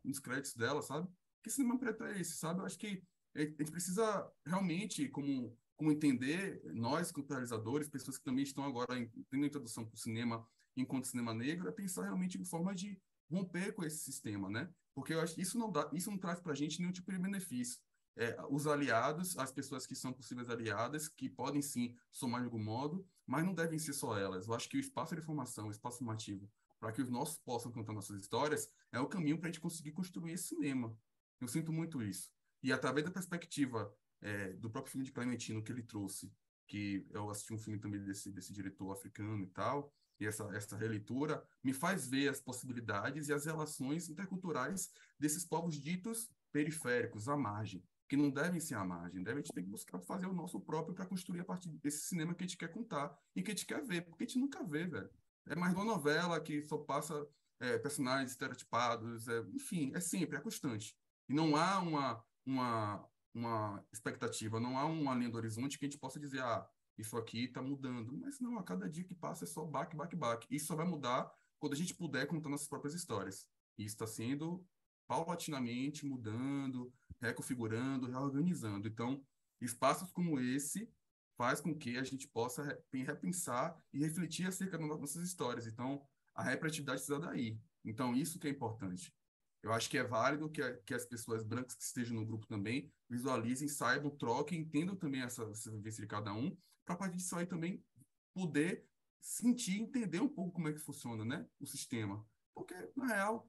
nos créditos dela, sabe? Que cinema preto é esse, sabe? Eu acho que a gente precisa realmente, como entender, nós, como realizadores, pessoas que também estão agora tendo introdução para o cinema enquanto cinema negro, é pensar realmente em forma de romper com esse sistema, né? Porque eu acho que isso não traz para a gente nenhum tipo de benefício. Os aliados, as pessoas que são possíveis aliadas, que podem sim somar de algum modo, mas não devem ser só elas. Eu acho que o espaço de formação, o espaço formativo, para que os nossos possam contar nossas histórias, é o caminho para a gente conseguir construir esse cinema. Eu sinto muito isso. E através da perspectiva do próprio filme de Clementino que ele trouxe, que eu assisti um filme também desse diretor africano e tal, e essa releitura me faz ver as possibilidades e as relações interculturais desses povos ditos periféricos, à margem, que não devem ser à margem, a gente tem que buscar fazer o nosso próprio para construir a partir desse cinema que a gente quer contar e que a gente quer ver, porque a gente nunca vê, velho. É mais uma novela que só passa personagens estereotipados, enfim, é constante. E não há uma expectativa, não há uma linha do horizonte que a gente possa dizer, isso aqui está mudando. Mas não, a cada dia que passa é só baque. Isso só vai mudar quando a gente puder contar nossas próprias histórias. E isso está sendo paulatinamente mudando, reconfigurando, reorganizando. Então, espaços como esse faz com que a gente possa repensar e refletir acerca das nossas histórias. Então, a representatividade precisa daí. Então, isso que é importante. Eu acho que é válido que as pessoas brancas que estejam no grupo também visualizem, saibam, troquem, entendam também essa vivência de cada um, para a partir disso aí também poder sentir, entender um pouco como é que funciona, né, o sistema. Porque, na real,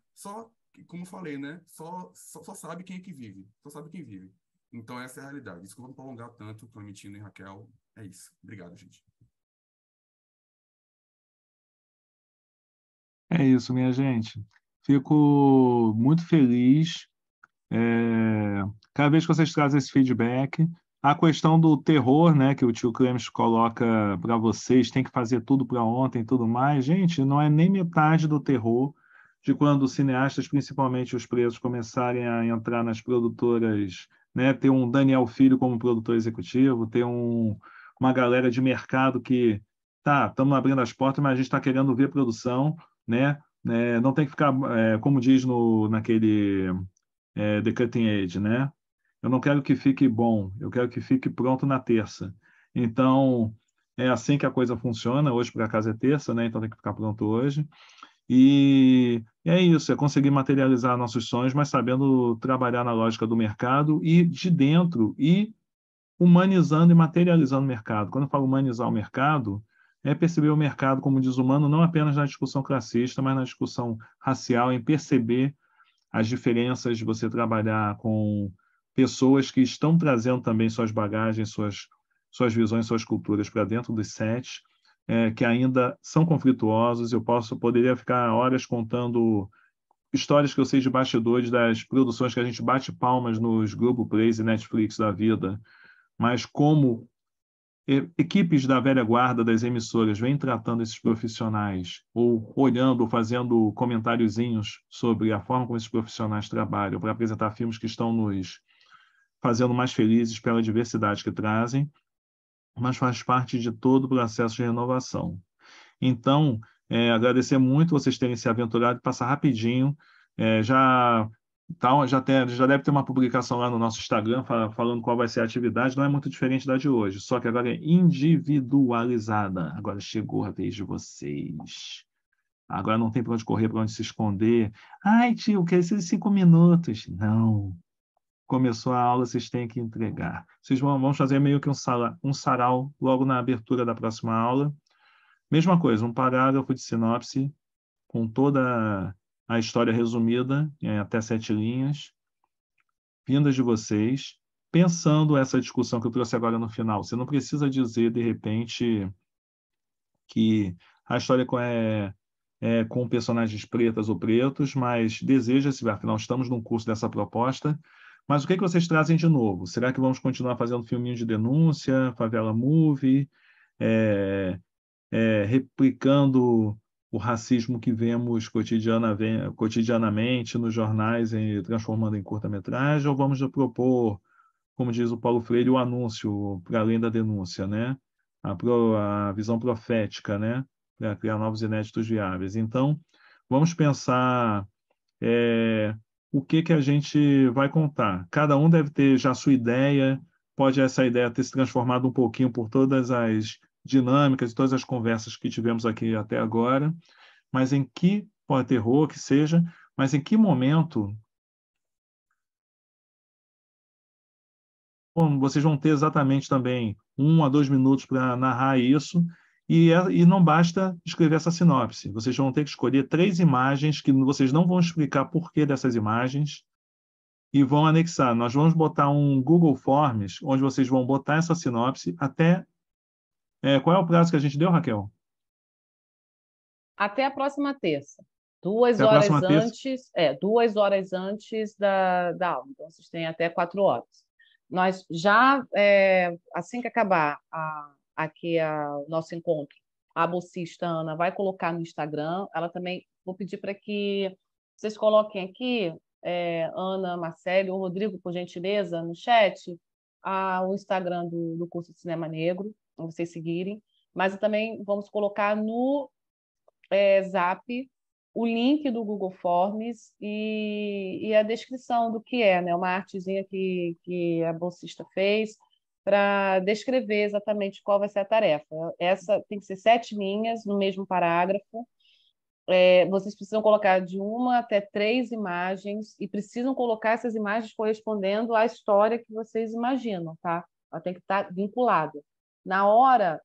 como eu falei, né, só sabe quem é que vive, só sabe quem vive. Então, essa é a realidade. Desculpa prolongar tanto, Clementino e Raquel. É isso. Obrigado, gente. É isso, minha gente. Fico muito feliz cada vez que vocês trazem esse feedback. A questão do terror, né, que o tio Clemens coloca para vocês, tem que fazer tudo para ontem e tudo mais. Gente, não é nem metade do terror de quando os cineastas, principalmente os pretos, começarem a entrar nas produtoras, né, ter um Daniel Filho como produtor executivo, ter uma galera de mercado que, estamos abrindo as portas, mas a gente está querendo ver produção, né? Não tem que ficar, como diz naquele The Cutting Edge, né? Eu não quero que fique bom, eu quero que fique pronto na terça. Então, é assim que a coisa funciona. Hoje, por acaso, é terça, né? Então tem que ficar pronto hoje. E é isso, é conseguir materializar nossos sonhos, mas sabendo trabalhar na lógica do mercado e de dentro, e humanizando e materializando o mercado. Quando eu falo humanizar o mercado, é perceber o mercado como desumano, não apenas na discussão classista, mas na discussão racial, em perceber as diferenças de você trabalhar com pessoas que estão trazendo também suas bagagens, suas visões, suas culturas para dentro dos sets, que ainda são conflituosos. Eu poderia ficar horas contando histórias que eu sei de bastidores das produções que a gente bate palmas nos Globoplays e Netflix da vida, mas como equipes da velha guarda das emissoras vêm tratando esses profissionais, ou olhando, ou fazendo comentáriozinhos sobre a forma como esses profissionais trabalham para apresentar filmes que estão nos fazendo mais felizes pela diversidade que trazem, mas faz parte de todo o processo de renovação. Então, agradecer muito vocês terem se aventurado e passar rapidinho. Já deve ter uma publicação lá no nosso Instagram falando qual vai ser a atividade. Não é muito diferente da de hoje, só que agora é individualizada. Agora chegou a vez de vocês. Agora não tem para onde correr, para onde se esconder. Ai, tio, quer esses 5 minutos? Não. Começou a aula, vocês têm que entregar. Vamos fazer meio que um sarau logo na abertura da próxima aula. Mesma coisa, um parágrafo de sinopse com toda a história resumida, em até 7 linhas, vindas de vocês, pensando essa discussão que eu trouxe agora no final. Você não precisa dizer, de repente, que a história é com personagens pretas ou pretos, mas deseja-se, afinal, estamos num curso dessa proposta. Mas o que vocês trazem de novo? Será que vamos continuar fazendo filminho de denúncia, favela movie, replicando o racismo que vemos cotidianamente nos jornais, transformando em curta-metragem, ou vamos propor, como diz o Paulo Freire, o anúncio para além da denúncia, né? A visão profética, né? Para criar novos inéditos viáveis. Então, vamos pensar o que a gente vai contar. Cada um deve ter já a sua ideia, pode essa ideia ter se transformado um pouquinho por todas as dinâmicas e todas as conversas que tivemos aqui até agora, mas pode ter terror, que seja, mas em que momento vocês vão ter exatamente também 1 a 2 minutos para narrar isso, e não basta escrever essa sinopse. Vocês vão ter que escolher 3 imagens que vocês não vão explicar porquê dessas imagens e vão anexar. Nós vamos botar um Google Forms, onde vocês vão botar essa sinopse até... qual é o prazo que a gente deu, Raquel? Até a próxima terça. 2 Até a horas próxima terça? antes, 2 horas antes da aula. Então, vocês têm até 4 horas. Nós já, assim que acabar aqui o nosso encontro, a bolsista Ana vai colocar no Instagram. Ela também, vou pedir para que vocês coloquem aqui, Ana, Marcelo ou Rodrigo, por gentileza, no chat, o Instagram do curso de Cinema Negro, para vocês seguirem. Mas também vamos colocar no Zap o link do Google Forms e a descrição do que é, né? Uma artezinha que a bolsista fez para descrever exatamente qual vai ser a tarefa. Essa tem que ser 7 linhas no mesmo parágrafo. Vocês precisam colocar de 1 até 3 imagens e precisam colocar essas imagens correspondendo à história que vocês imaginam, tá? Ela tem que estar vinculada. Na hora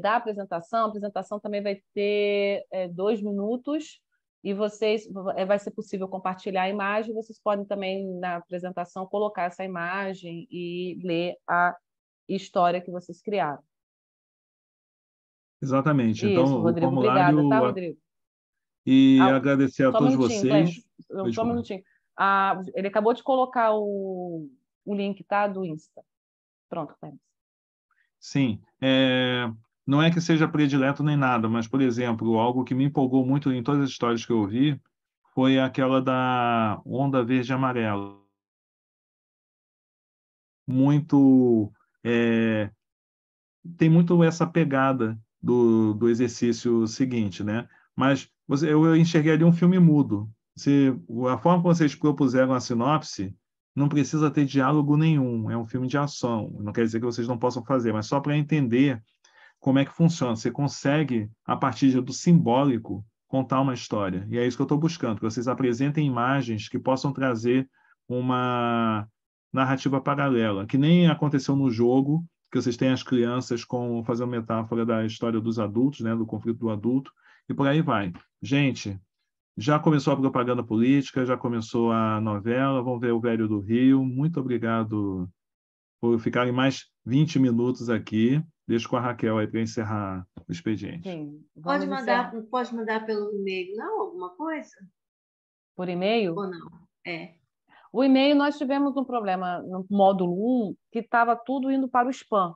da apresentação, a apresentação também vai ter 2 minutos e vai ser possível compartilhar a imagem. Vocês podem também, na apresentação, colocar essa imagem e ler a história que vocês criaram. Exatamente. Isso, Então, Rodrigo, o formulário... obrigada, tá, Rodrigo? E agradecer a todos vocês. Só um minutinho. Ele acabou de colocar o link, tá, do Insta. Pronto, Clemes. Sim. Não é que seja predileto nem nada, mas, por exemplo, algo que me empolgou muito em todas as histórias que eu ouvi foi aquela da onda verde e amarela. Tem muito essa pegada do exercício seguinte, né? Mas eu enxerguei ali um filme mudo. A forma como vocês propuseram a sinopse não precisa ter diálogo nenhum, é um filme de ação. Não quer dizer que vocês não possam fazer, mas só para entender como é que funciona. Você consegue, a partir do simbólico, contar uma história. E é isso que eu estou buscando, que vocês apresentem imagens que possam trazer uma narrativa paralela, que nem aconteceu no jogo, que vocês têm as crianças fazendo metáfora da história dos adultos, né, do conflito do adulto, e por aí vai. Gente, já começou a propaganda política, já começou a novela, vamos ver o Velho do Rio. Muito obrigado por ficarem mais 20 minutos aqui. Deixo com a Raquel aí para encerrar o expediente. Sim, pode mandar pelo e-mail, não? Alguma coisa? Por e-mail? Ou não? É. O e-mail, nós tivemos um problema no módulo 1, que estava tudo indo para o spam.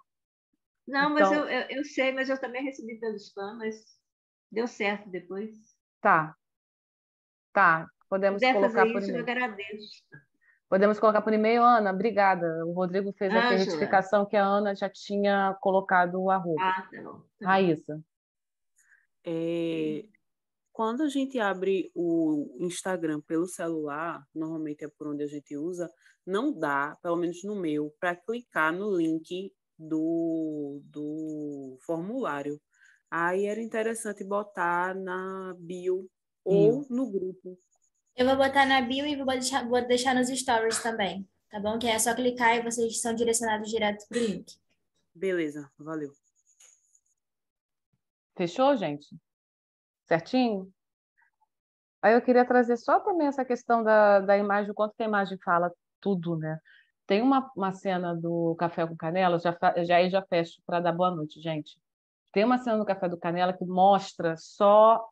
Não, mas eu sei, mas eu também recebi pelo spam, mas deu certo depois. Tá. Podemos colocar por e-mail. Eu agradeço. Podemos colocar por e-mail, Ana, obrigada. O Rodrigo fez aqui a retificação que a Ana já tinha colocado o arroba. Tá bom. Raíssa. Quando a gente abre o Instagram pelo celular, normalmente é por onde a gente usa, não dá, pelo menos no meu, para clicar no link do formulário. Aí era interessante botar na bio ou no grupo. Eu vou botar na bio e vou deixar nos stories também, tá bom? Que é só clicar e vocês são direcionados direto para o link. Beleza, valeu. Fechou, gente? Certinho? Aí eu queria trazer só também essa questão da imagem, o quanto que a imagem fala tudo, né? Tem uma cena do Café com Canela, já fecho para dar boa noite, gente. Tem uma cena do Café do Canela que mostra só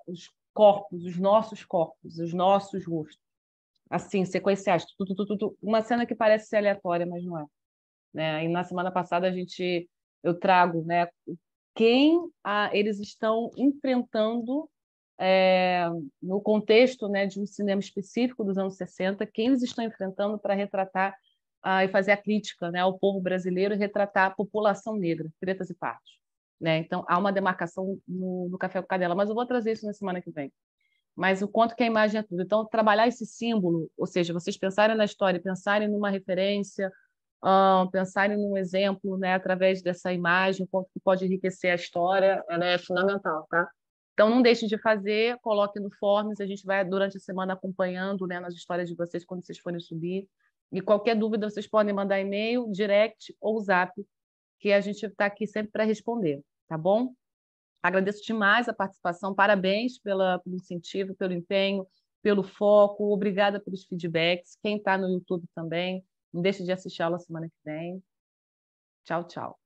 os corpos, os nossos rostos, assim, sequenciais, tudo. Uma cena que parece ser aleatória, mas não é. Né? E na semana passada eu trago, né, quem eles estão enfrentando no contexto, né, de um cinema específico dos anos 60, quem eles estão enfrentando para retratar e fazer a crítica, né, ao povo brasileiro e retratar a população negra, pretas e pardos. Né? Então, há uma demarcação no Café com Canela, mas eu vou trazer isso na semana que vem. Mas o quanto que a imagem é tudo. Então, trabalhar esse símbolo, ou seja, vocês pensarem na história, pensarem numa referência, pensarem num exemplo, né, através dessa imagem, o quanto que pode enriquecer a história, ela é fundamental, tá? Então, não deixem de fazer, coloquem no Forms, a gente vai, durante a semana, acompanhando, né, nas histórias de vocês, quando vocês forem subir. E qualquer dúvida, vocês podem mandar e-mail, direct ou zap, que a gente está aqui sempre para responder, tá bom? Agradeço demais a participação, parabéns pelo incentivo, pelo empenho, pelo foco, obrigada pelos feedbacks. Quem está no YouTube também, não deixe de assistir a aula semana que vem. Tchau, tchau.